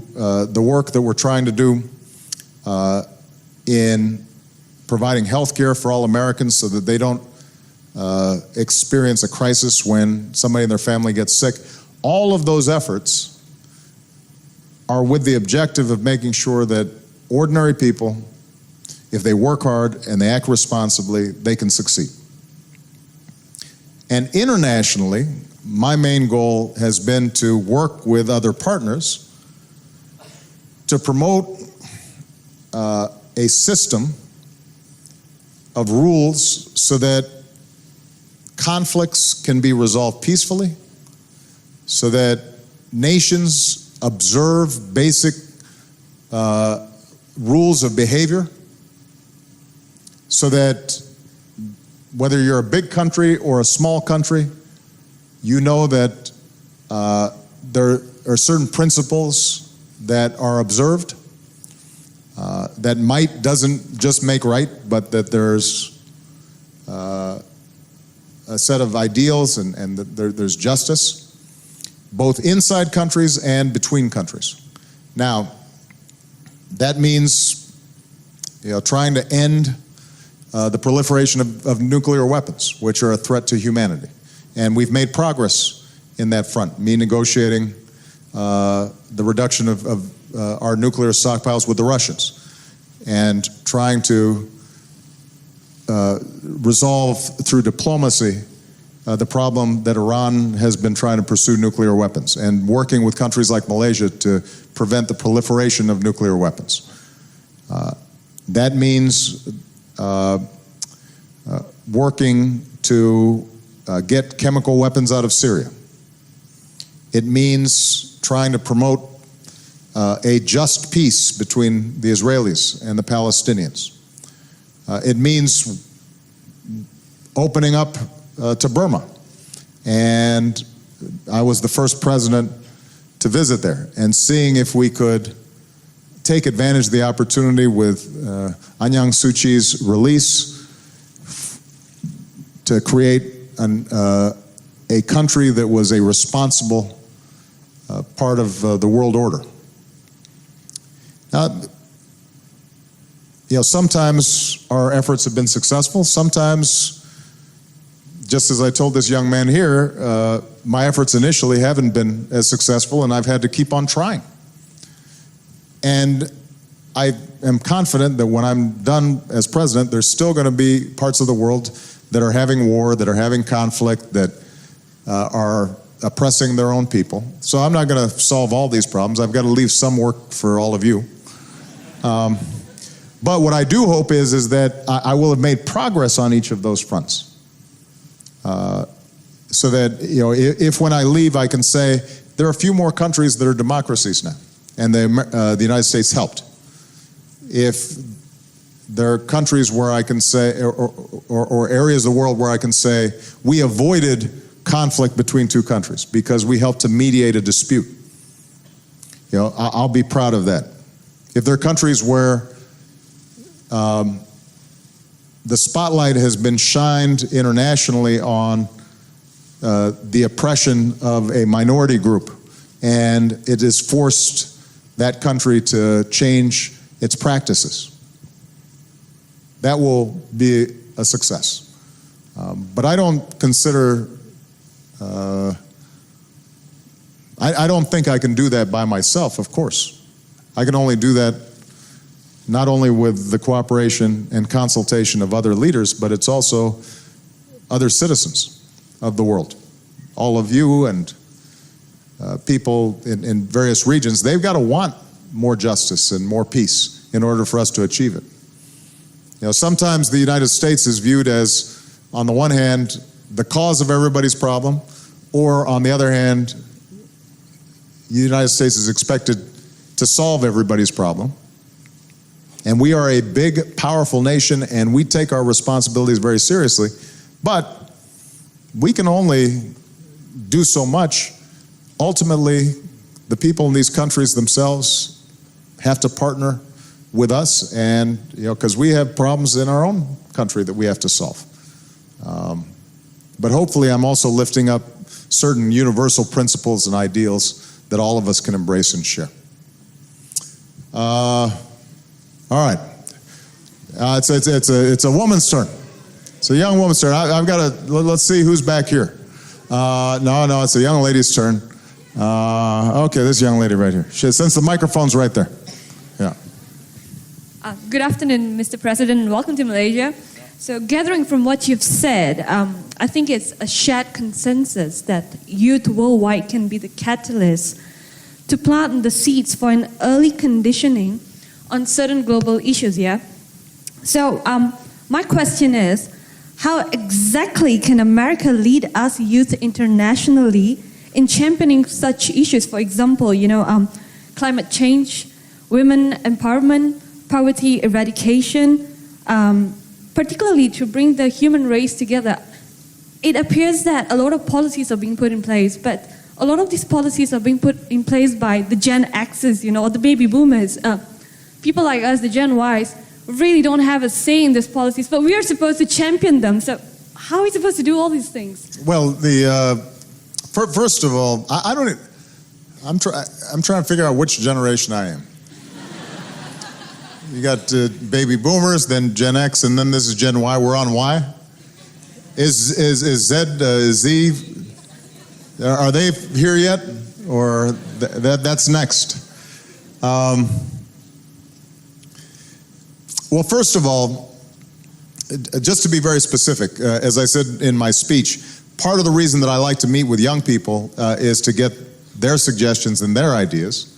the work that we're trying to do in providing health care for all Americans so that they don't experience a crisis when somebody in their family gets sick. All of those efforts are with the objective of making sure that ordinary people, if they work hard and they act responsibly, they can succeed. And internationally, my main goal has been to work with other partners to promote a system of rules so that conflicts can be resolved peacefully, so that nations observe basic rules of behavior, so that whether you're a big country or a small country, you know that there are certain principles that are observed, that doesn't just make right, but that there's a set of ideals and there's justice, both inside countries and between countries. Now, that means, trying to end the proliferation of nuclear weapons, which are a threat to humanity. And we've made progress in that front, me negotiating the reduction of our nuclear stockpiles with the Russians, and trying to resolve through diplomacy the problem that Iran has been trying to pursue nuclear weapons, and working with countries like Malaysia to prevent the proliferation of nuclear weapons. That means working to get chemical weapons out of Syria. It means trying to promote a just peace between the Israelis and the Palestinians. It means opening up to Burma. And I was the first president to visit there, and seeing if we could take advantage of the opportunity with Aung San Suu Kyi's release to create a country that was a responsible part of the world order. Now, sometimes our efforts have been successful. Sometimes, just as I told this young man here, my efforts initially haven't been as successful, and I've had to keep on trying. And I am confident that when I'm done as president, there's still going to be parts of the world that are having war, that are having conflict, that are oppressing their own people. So I'm not going to solve all these problems. I've got to leave some work for all of you. But what I do hope is that I will have made progress on each of those fronts. So that, if when I leave I can say, there are a few more countries that are democracies now, and the United States helped. If there are countries where I can say, or areas of the world where I can say, we avoided conflict between two countries because we helped to mediate a dispute, I'll be proud of that. If there are countries where the spotlight has been shined internationally on the oppression of a minority group, and it has forced that country to change its practices, that will be a success. But I don't consider, I don't think I can do that by myself, of course. I can only do that not only with the cooperation and consultation of other leaders, but it's also other citizens of the world. All of you and people in various regions, they've got to want more justice and more peace in order for us to achieve it. Sometimes the United States is viewed as, on the one hand, the cause of everybody's problem, or on the other hand, the United States is expected to solve everybody's problem. And we are a big, powerful nation, and we take our responsibilities very seriously. But we can only do so much. Ultimately, the people in these countries themselves have to partner with us, and because we have problems in our own country that we have to solve. But hopefully, I'm also lifting up certain universal principles and ideals that all of us can embrace and share. All right, it's a woman's turn. It's a young woman's turn. I've got to, let's see who's back here. No, it's a young lady's turn. Okay, this young lady right here. Since the microphone's right there. Yeah. Good afternoon, Mr. President, and welcome to Malaysia. So gathering from what you've said, I think it's a shared consensus that youth worldwide can be the catalyst to plant the seeds for an early conditioning on certain global issues, yeah? So my question is, how exactly can America lead us youth internationally in championing such issues? For example, climate change, women empowerment, poverty eradication, particularly to bring the human race together. It appears that a lot of policies are being put in place, but a lot of these policies are being put in place by the Gen X's, or the baby boomers. People like us, the Gen Ys, really don't have a say in these policies, but we are supposed to champion them. So how are we supposed to do all these things? Well, first of all, I'm trying to figure out which generation I am. You got baby boomers, then Gen X, and then this is Gen Y. We're on Y. Is Z? Are they here yet, or that's next? Well, first of all, just to be very specific, as I said in my speech, part of the reason that I like to meet with young people is to get their suggestions and their ideas.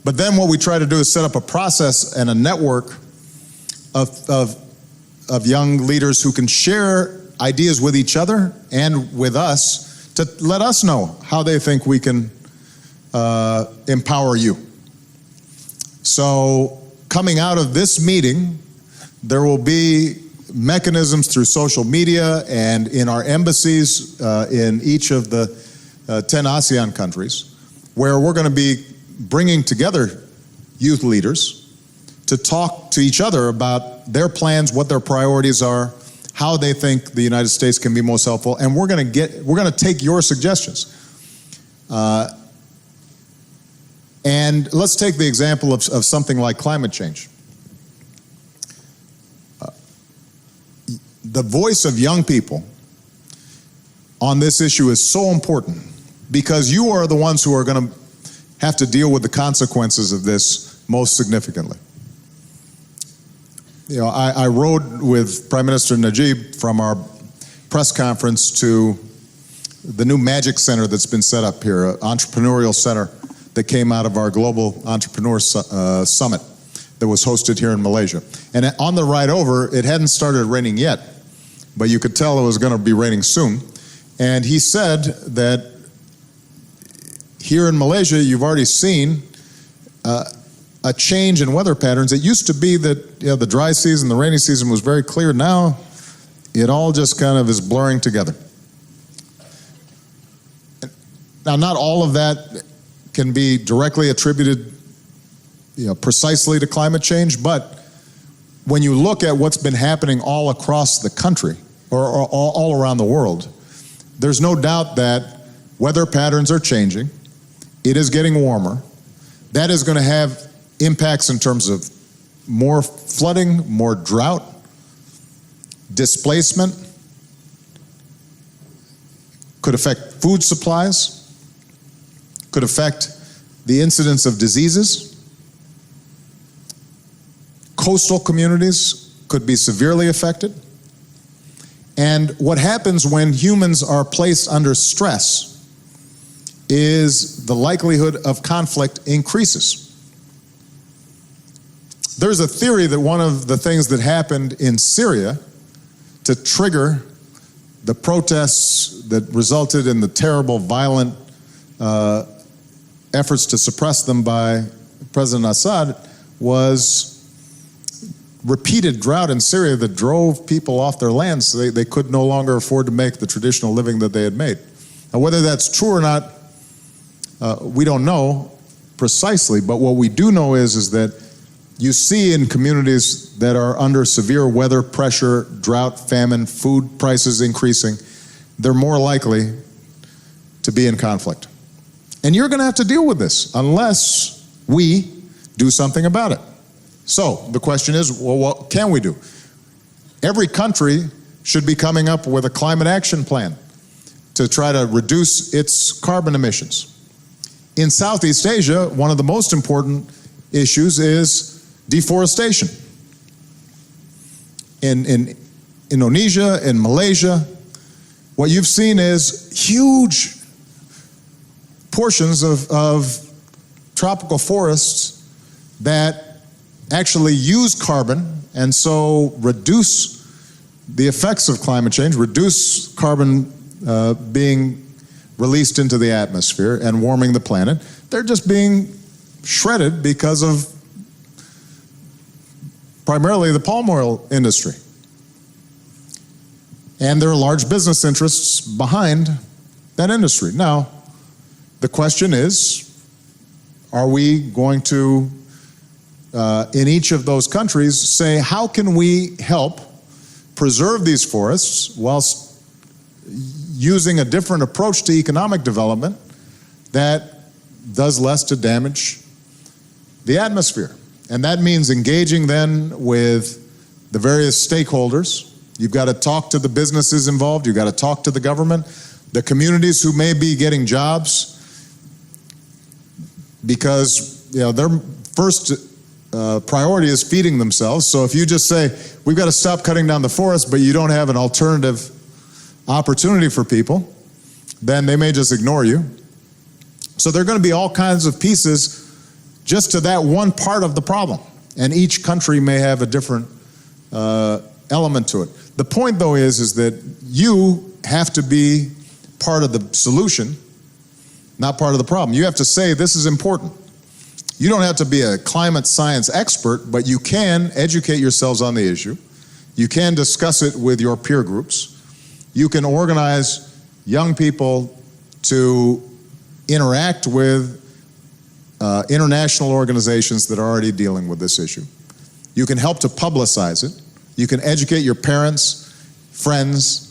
But then what we try to do is set up a process and a network of young leaders who can share ideas with each other and with us to let us know how they think we can empower you. So coming out of this meeting, there will be mechanisms through social media and in our embassies in each of the 10 ASEAN countries, where we're going to be bringing together youth leaders to talk to each other about their plans, what their priorities are, how they think the United States can be most helpful, and we're going to take your suggestions. And let's take the example of something like climate change. The voice of young people on this issue is so important because you are the ones who are going to have to deal with the consequences of this most significantly. You know, I rode with Prime Minister Najib from our press conference to the new Magic Center that's been set up here, an entrepreneurial center that came out of our Global Entrepreneur Summit that was hosted here in Malaysia. And on the ride over, it hadn't started raining yet, but you could tell it was going to be raining soon. And he said that here in Malaysia, you've already seen a change in weather patterns. It used to be that the dry season, the rainy season was very clear. Now, it all just kind of is blurring together. Now, not all of that can be directly attributed precisely to climate change, but when you look at what's been happening all across the country or all around the world, there's no doubt that weather patterns are changing. It is getting warmer. That is going to have impacts in terms of more flooding, more drought, displacement, could affect food supplies, could affect the incidence of diseases. Coastal communities could be severely affected. And what happens when humans are placed under stress is the likelihood of conflict increases. There's a theory that one of the things that happened in Syria to trigger the protests that resulted in the terrible, violent efforts to suppress them by President Assad was repeated drought in Syria that drove people off their lands so they could no longer afford to make the traditional living that they had made. Now, whether that's true or not, we don't know precisely, but what we do know is that you see in communities that are under severe weather pressure, drought, famine, food prices increasing, they're more likely to be in conflict. And you're going to have to deal with this unless we do something about it. So the question is, well, what can we do? Every country should be coming up with a climate action plan to try to reduce its carbon emissions. In Southeast Asia, one of the most important issues is deforestation. In Indonesia, in Malaysia, what you've seen is huge portions of tropical forests that actually use carbon and so reduce the effects of climate change, reduce carbon being released into the atmosphere and warming the planet. They're just being shredded because of primarily the palm oil industry. And there are large business interests behind that industry. Now, the question is, are we going to, in each of those countries, say, how can we help preserve these forests whilst using a different approach to economic development that does less to damage the atmosphere? And that means engaging then with the various stakeholders. You've got to talk to the businesses involved. You've got to talk to the government, the communities who may be getting jobs, because their first priority is feeding themselves. So if you just say, we've got to stop cutting down the forest, but you don't have an alternative opportunity for people, then they may just ignore you. So there are going to be all kinds of pieces just to that one part of the problem. And each country may have a different element to it. The point, though, is that you have to be part of the solution, not part of the problem. You have to say, this is important. You don't have to be a climate science expert, but you can educate yourselves on the issue. You can discuss it with your peer groups. You can organize young people to interact with international organizations that are already dealing with this issue. You can help to publicize it. You can educate your parents, friends,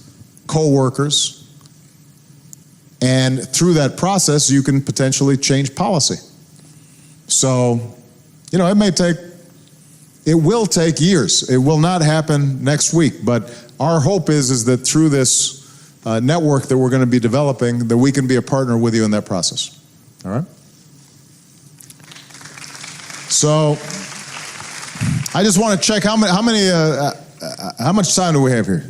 co-workers, and through that process, you can potentially change policy. So, it will take years. It will not happen next week, but our hope is that through this network that we're going to be developing, that we can be a partner with you in that process. All right? So, I just want to check how much time do we have here?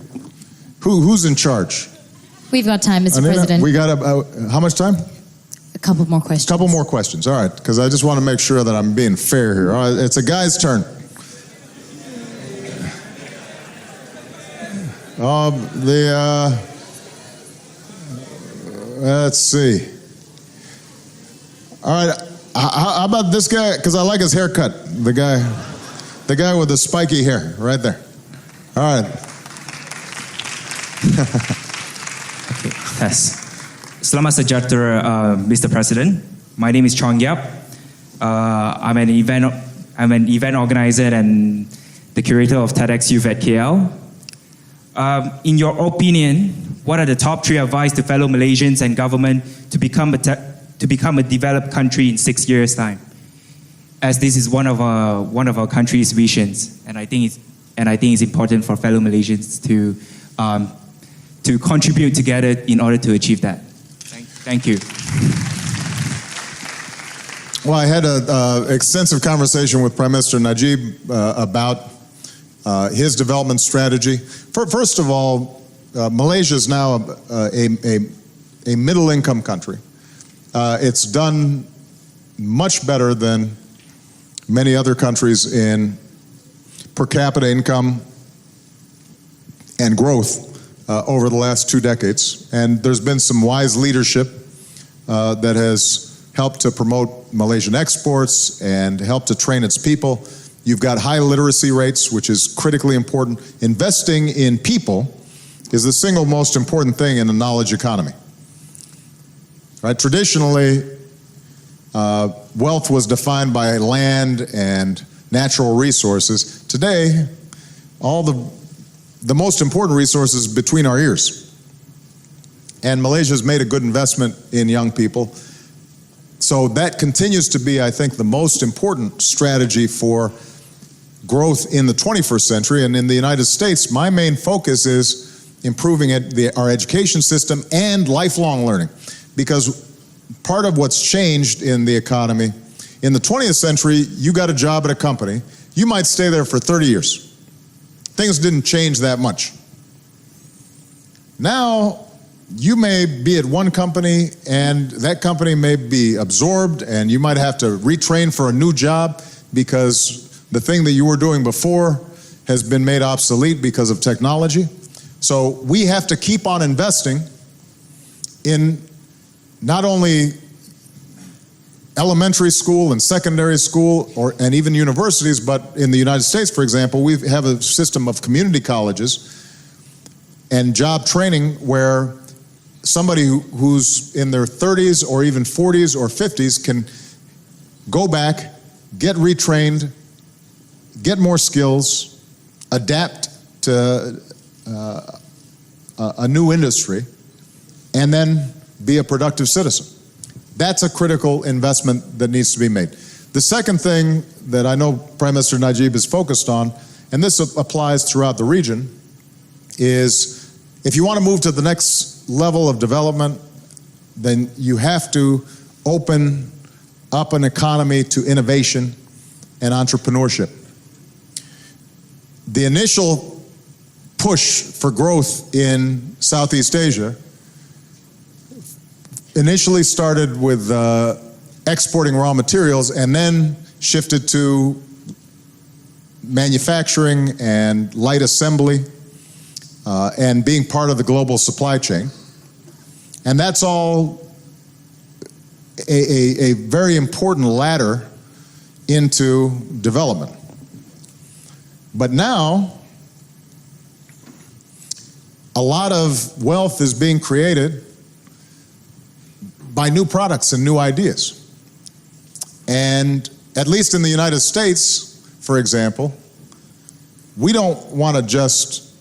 Who's in charge? We've got time, Mr. President. We got how much time? A couple more questions. Couple more questions. All right, because I just want to make sure that I'm being fair here. All right, it's a guy's turn. Let's see. All right, how about this guy? Because I like his haircut. The guy with the spiky hair, right there. All right. Yes. Selamat sejahtera, Mr. President. My name is Chong Yap. I'm an event organizer and the curator of TEDx Youth at KL. In your opinion, what are the top 3 advice to fellow Malaysians and government to become a developed country in 6 years' time? As this is one of our country's visions, and I think it's important for fellow Malaysians to contribute together in order to achieve that. Thank you. Well, I had an extensive conversation with Prime Minister Najib about his development strategy. First of all, Malaysia is now a middle-income country. It's done much better than many other countries in per capita income and growth over the last 2 decades. And there's been some wise leadership that has helped to promote Malaysian exports and helped to train its people. You've got high literacy rates, which is critically important. Investing in people is the single most important thing in a knowledge economy. Right? Traditionally, wealth was defined by land and natural resources. Today, all the most important resources between our ears. And Malaysia's made a good investment in young people. So that continues to be, I think, the most important strategy for growth in the 21st century. And in the United States, my main focus is improving our education system and lifelong learning. Because part of what's changed in the economy, in the 20th century, you got a job at a company, you might stay there for 30 years. Things didn't change that much. Now, you may be at one company and that company may be absorbed and you might have to retrain for a new job because the thing that you were doing before has been made obsolete because of technology. So we have to keep on investing in not only elementary school and secondary school and even universities, but in the United States, for example, we have a system of community colleges and job training where somebody who's in their 30s or even 40s or 50s can go back, get retrained, get more skills, adapt to a new industry, and then be a productive citizen. That's a critical investment that needs to be made. The second thing that I know Prime Minister Najib is focused on, and this applies throughout the region, is if you want to move to the next level of development, then you have to open up an economy to innovation and entrepreneurship. The initial push for growth in Southeast Asia initially started with exporting raw materials and then shifted to manufacturing and light assembly and being part of the global supply chain. And that's all a very important ladder into development. But now, a lot of wealth is being created by new products and new ideas. And at least in the United States, for example, we don't want to just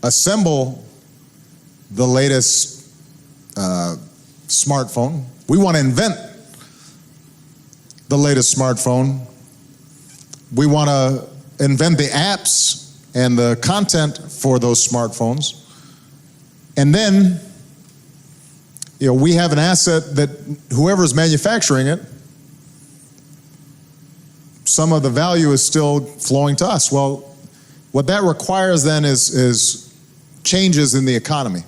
assemble the latest smartphone. We want to invent the latest smartphone. We want to invent the apps and the content for those smartphones. And then, we have an asset that whoever's manufacturing it, some of the value is still flowing to us. Well, what that requires then is changes in the economy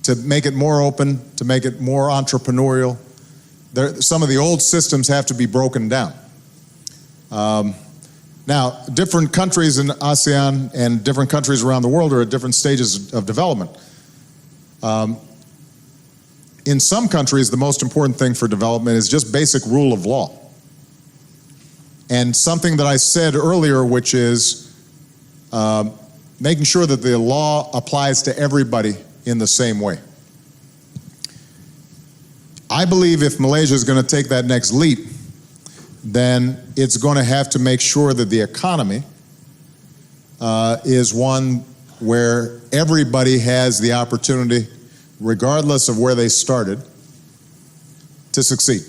to make it more open, to make it more entrepreneurial. Some of the old systems have to be broken down. Now, different countries in ASEAN and different countries around the world are at different stages of development. In some countries, the most important thing for development is just basic rule of law. And something that I said earlier, which is making sure that the law applies to everybody in the same way. I believe if Malaysia is going to take that next leap, then it's going to have to make sure that the economy is one where everybody has the opportunity, regardless of where they started, to succeed.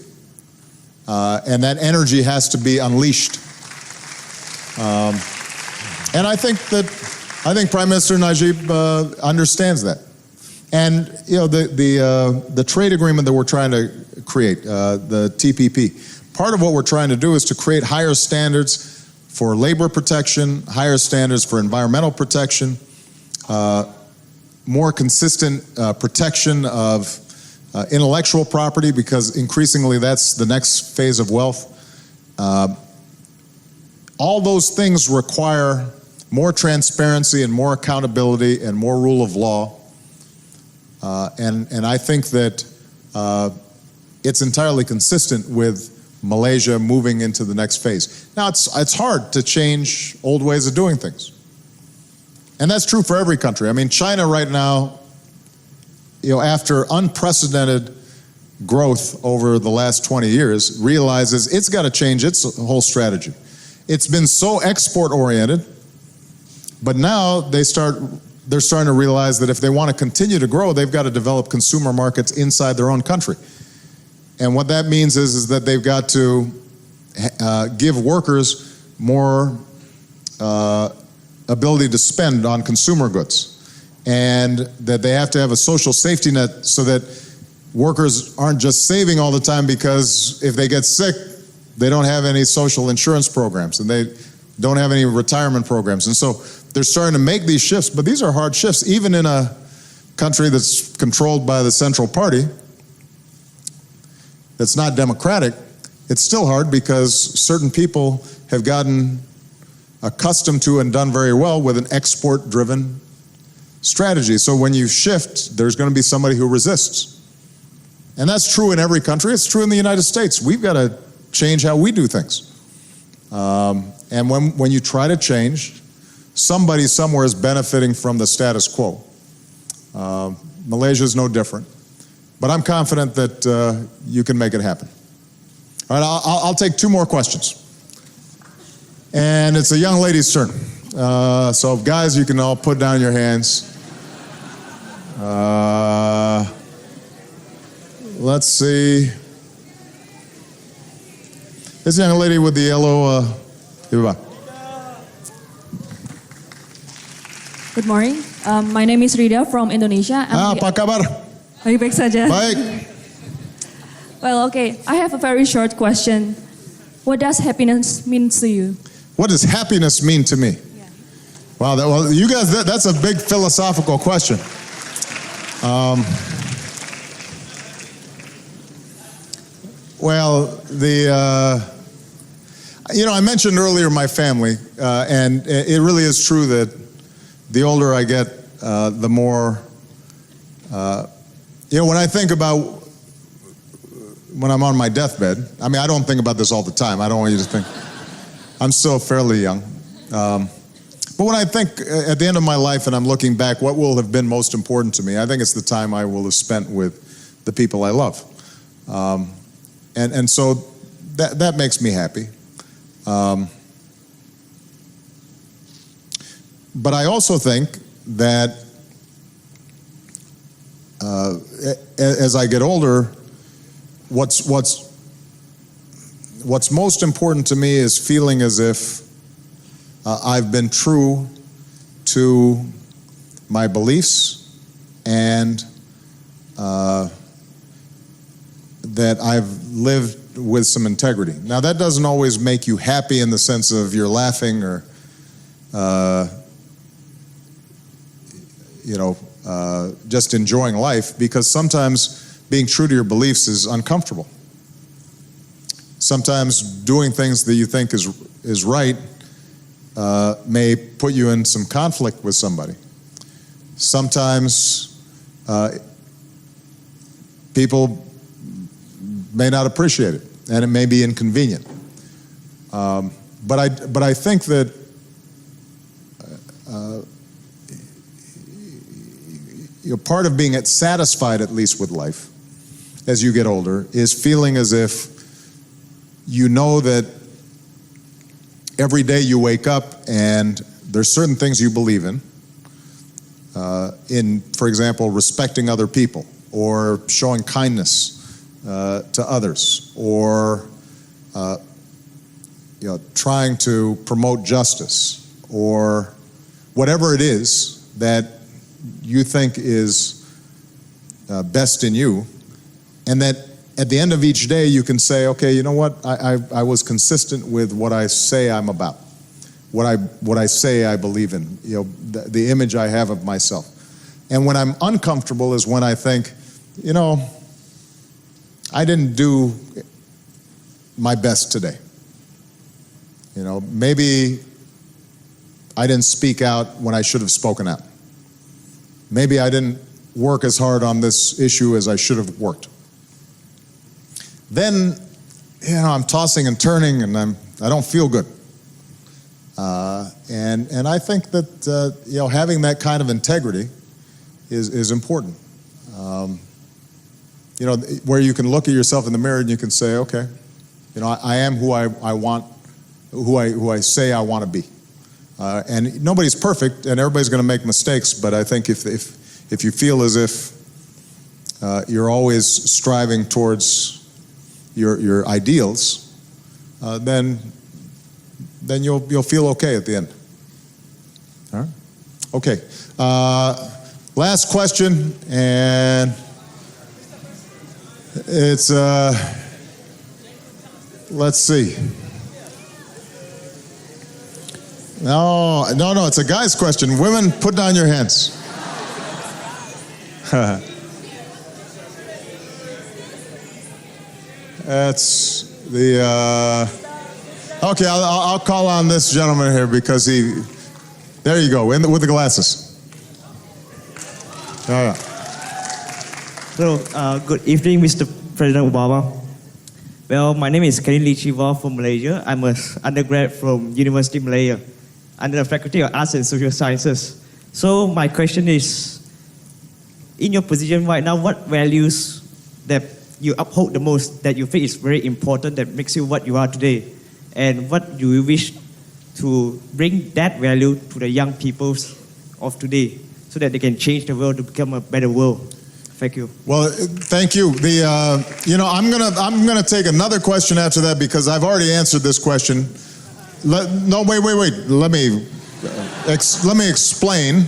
And that energy has to be unleashed. And I think Prime Minister Najib understands that. And the trade agreement that we're trying to create, the TPP, part of what we're trying to do is to create higher standards for labor protection, higher standards for environmental protection, more consistent protection of intellectual property, because increasingly that's the next phase of wealth. All those things require more transparency and more accountability and more rule of law. And I think that it's entirely consistent with Malaysia moving into the next phase. Now, it's hard to change old ways of doing things. And that's true for every country. I mean, China right now, after unprecedented growth over the last 20 years, realizes it's got to change its whole strategy. It's been so export-oriented, but now they're starting to realize that if they want to continue to grow, they've got to develop consumer markets inside their own country. And what that means is that they've got to give workers more ability to spend on consumer goods, and that they have to have a social safety net so that workers aren't just saving all the time, because if they get sick, they don't have any social insurance programs and they don't have any retirement programs. And so they're starting to make these shifts, but these are hard shifts. Even in a country that's controlled by the Central Party, that's not democratic, it's still hard because certain people have gotten accustomed to and done very well with an export-driven strategy. So when you shift, there's going to be somebody who resists. And that's true in every country. It's true in the United States. We've got to change how we do things. And when you try to change, somebody somewhere is benefiting from the status quo. Malaysia is no different. But I'm confident that you can make it happen. All right, I'll take two more questions. And it's a young lady's turn. So guys, you can all put down your hands. Let's see. This young lady with the yellow. Good morning. My name is Rida from Indonesia. Apa kabar? Baik-baik saja. Baik. Well, okay. I have a very short question. What does happiness mean to you? What does happiness mean to me? Wow, well, you guys, that's a big philosophical question. Well, I mentioned earlier my family, and it really is true that the older I get, the more, when I think about when I'm on my deathbed, I mean, I don't think about this all the time. I don't want you to think, I'm still fairly young. But when I think at the end of my life and I'm looking back, what will have been most important to me? I think it's the time I will have spent with the people I love. And so that makes me happy. But I also think that as I get older, what's most important to me is feeling as if I've been true to my beliefs and that I've lived with some integrity. Now, that doesn't always make you happy in the sense of you're laughing or, just enjoying life, because sometimes being true to your beliefs is uncomfortable. Sometimes doing things that you think is right may put you in some conflict with somebody. Sometimes people may not appreciate it, and it may be inconvenient. But I think that part of being satisfied, at least with life, as you get older, is feeling as if you know that every day you wake up and there's certain things you believe in, for example, respecting other people, or showing kindness to others, or trying to promote justice, or whatever it is that you think is best in you, and that at the end of each day you can say, okay, you know what, I was consistent with what I say I'm about, what I say I believe in, the image I have of myself. And when I'm uncomfortable is when I think, I didn't do my best today. Maybe I didn't speak out when I should have spoken out. Maybe I didn't work as hard on this issue as I should have worked. Then, I'm tossing and turning, and I don't feel good. And I think that having that kind of integrity is important. Where you can look at yourself in the mirror and you can say, okay, I am who I want, who I say I want to be. And nobody's perfect, and everybody's going to make mistakes. But I think if you feel as if you're always striving towards your ideals, then you'll feel okay at the end. All right. Okay. Last question, and it's let's see. No, it's a guy's question. Women, put down your hands. That's the, okay, I'll call on this gentleman here because there you go, with the glasses. Oh, yeah. Hello, good evening, Mr. President Obama. Well, my name is Karin Lee Chiva from Malaysia. I'm an undergrad from University of Malaya under the Faculty of Arts and Social Sciences. So my question is, in your position right now, what values that you uphold the most, that you think is very important, that makes you what you are today? And what do you wish to bring that value to the young people of today so that they can change the world to become a better world? Thank you. Well, thank you. I'm gonna take another question after that because I've already answered this question. Wait. Let me explain.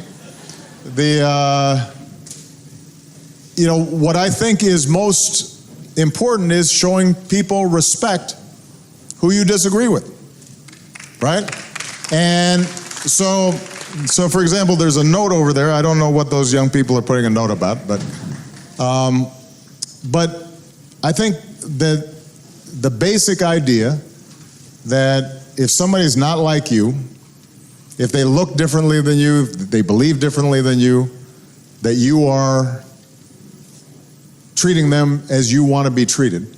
What I think is most important is showing people respect who you disagree with, right? And so for example, there's a note over there. I don't know what those young people are putting a note about, but I think that the basic idea that if somebody's not like you, if they look differently than you, if they believe differently than you, that you are treating them as you want to be treated.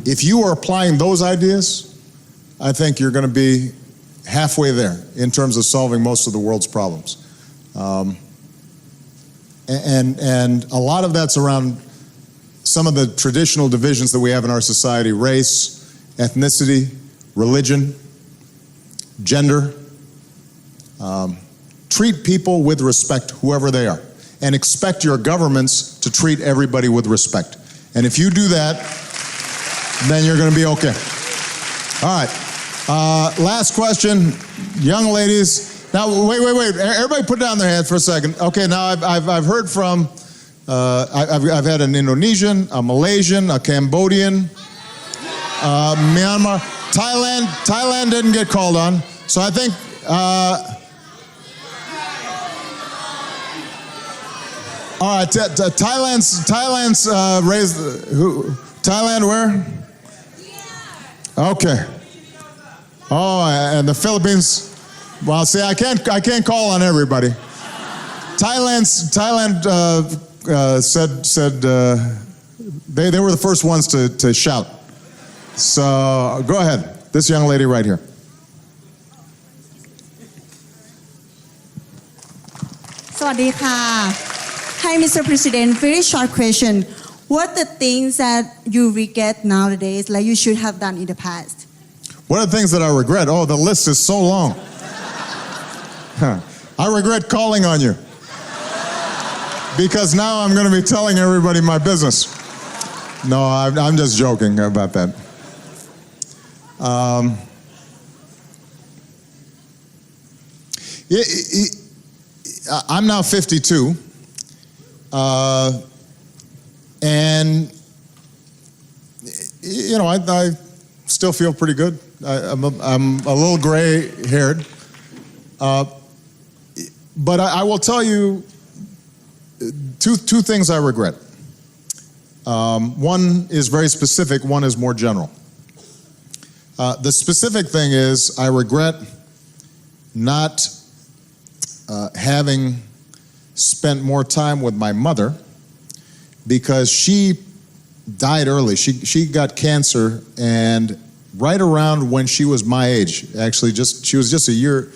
If you are applying those ideas, I think you're going to be halfway there in terms of solving most of the world's problems. And a lot of that's around some of the traditional divisions that we have in our society: race, ethnicity, religion, gender. Treat people with respect, whoever they are, and expect your governments to treat everybody with respect. And if you do that, then you're going to be okay. All right. Last question, young ladies. Now, wait. Everybody put down their hands for a second. Okay, now I've heard from, I've had an Indonesian, a Malaysian, a Cambodian, Myanmar, Thailand didn't get called on. So I think, all right, Thailand's raised, Thailand where? Okay. Oh, and the Philippines. Well, see, I can't call on everybody. Thailand said they were the first ones to shout. So go ahead, this young lady right here. Sawadee ka. Hi, Mr. President. Very short question. What are the things that you regret nowadays, like you should have done in the past? What are the things that I regret? Oh, the list is so long. I regret calling on you, because now I'm going to be telling everybody my business. No, I'm just joking about that. I'm now 52, and you know, I still feel pretty good. I'm a little gray-haired, but I will tell you two things I regret. One is very specific, one is more general. The specific thing is I regret not having spent more time with my mother, because she died early. She got cancer, and right around when she was my age, actually she was just a year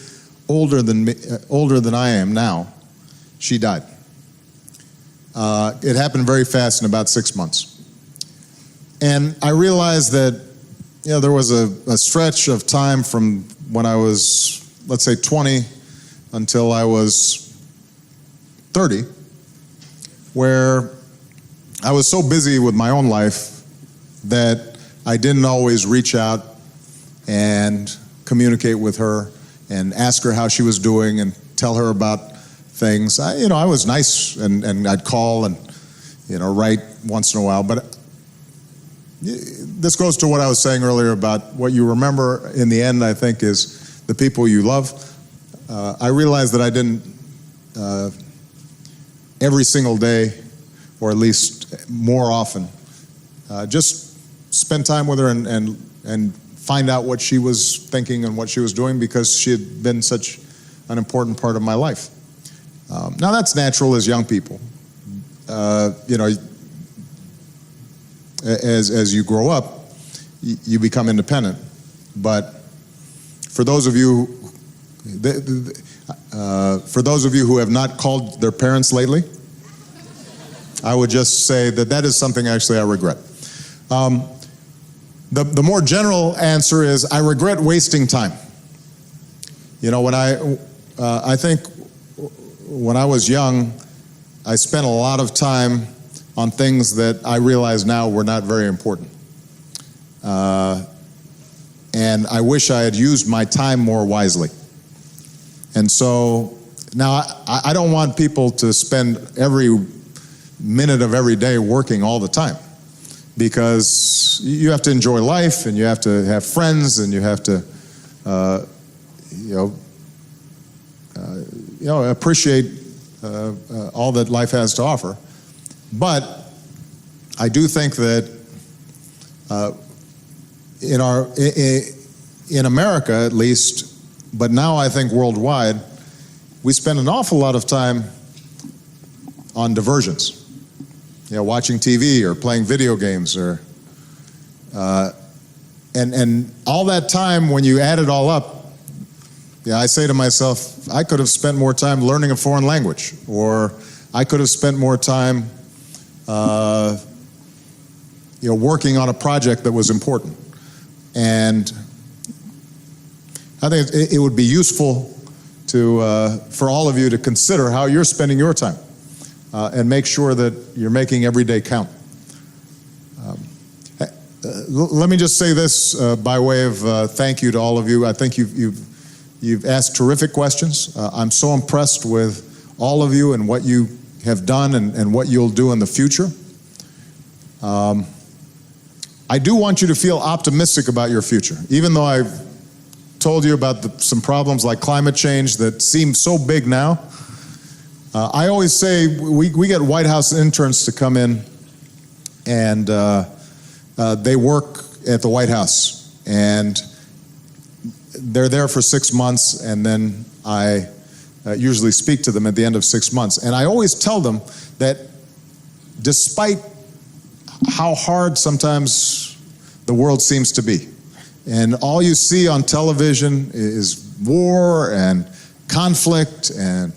older than I am now, she died. It happened very fast, in about 6 months. And I realized that, you know, there was a stretch of time from when I was, let's say, 20 until I was 30, where I was so busy with my own life that I didn't always reach out and communicate with her and ask her how she was doing and tell her about things. I was nice, and I'd call and, write once in a while. But this goes to what I was saying earlier about what you remember in the end, I think, is the people you love. I realized that I didn't every single day, or at least more often, just spend time with her and find out what she was thinking and what she was doing, because she had been such an important part of my life. Now that's natural as young people. As you grow up, you become independent. But for those of you, who have not called their parents lately, I would just say that is something actually I regret. The more general answer is I regret wasting time. When I think when I was young, I spent a lot of time on things that I realize now were not very important. And I wish I had used my time more wisely. And so now I don't want people to spend every minute of every day working all the time. because you have to enjoy life and you have to have friends and you have to, appreciate all that life has to offer. But I do think that in America at least, but now I think worldwide, we spend an awful lot of time on diversions. Watching TV or playing video games or and all that time, when you add it all up, I say to myself, I could have spent more time learning a foreign language, or I could have spent more time working on a project that was important. And I think it would be useful for all of you to consider how you're spending your time and make sure that you're making every day count. Let me just say this by way of thank you to all of you. I think you've asked terrific questions. I'm so impressed with all of you and what you have done and what you'll do in the future. I do want you to feel optimistic about your future, even though I've told you about some problems like climate change that seem so big now. I always say we get White House interns to come in and they work at the White House and they're there for 6 months, and then I usually speak to them at the end of 6 months. And I always tell them that despite how hard sometimes the world seems to be, and all you see on television is war and conflict and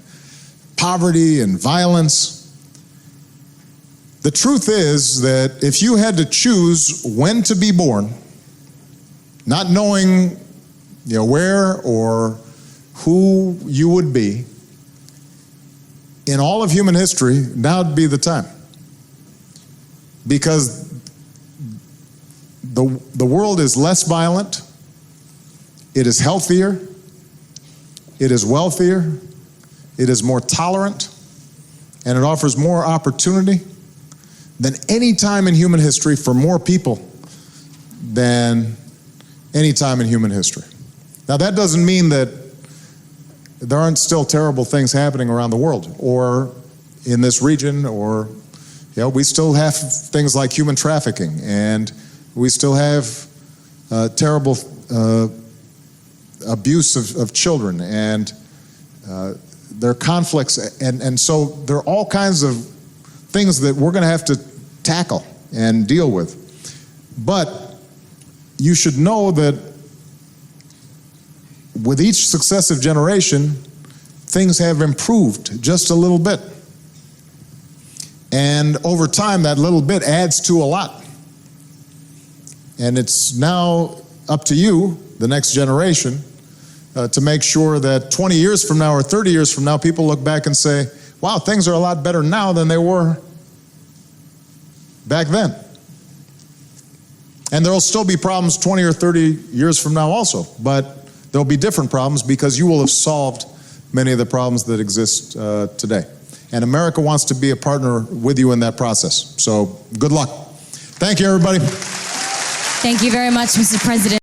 poverty and violence, the truth is that if you had to choose when to be born, not knowing where or who you would be, in all of human history, now would be the time. Because the world is less violent, it is healthier, it is wealthier, it is more tolerant, and it offers more opportunity than any time in human history for more people than any time in human history. Now, that doesn't mean that there aren't still terrible things happening around the world or in this region, or we still have things like human trafficking, and we still have terrible abuse of children, and there are conflicts, and so there are all kinds of things that we're going to have to tackle and deal with. But you should know that with each successive generation, things have improved just a little bit. And over time, that little bit adds to a lot. And it's now up to you, the next generation, to make sure that 20 years from now or 30 years from now, people look back and say, wow, things are a lot better now than they were back then. And there will still be problems 20 or 30 years from now also, but there'll be different problems because you will have solved many of the problems that exist today. And America wants to be a partner with you in that process. So good luck. Thank you, everybody. Thank you very much, Mr. President.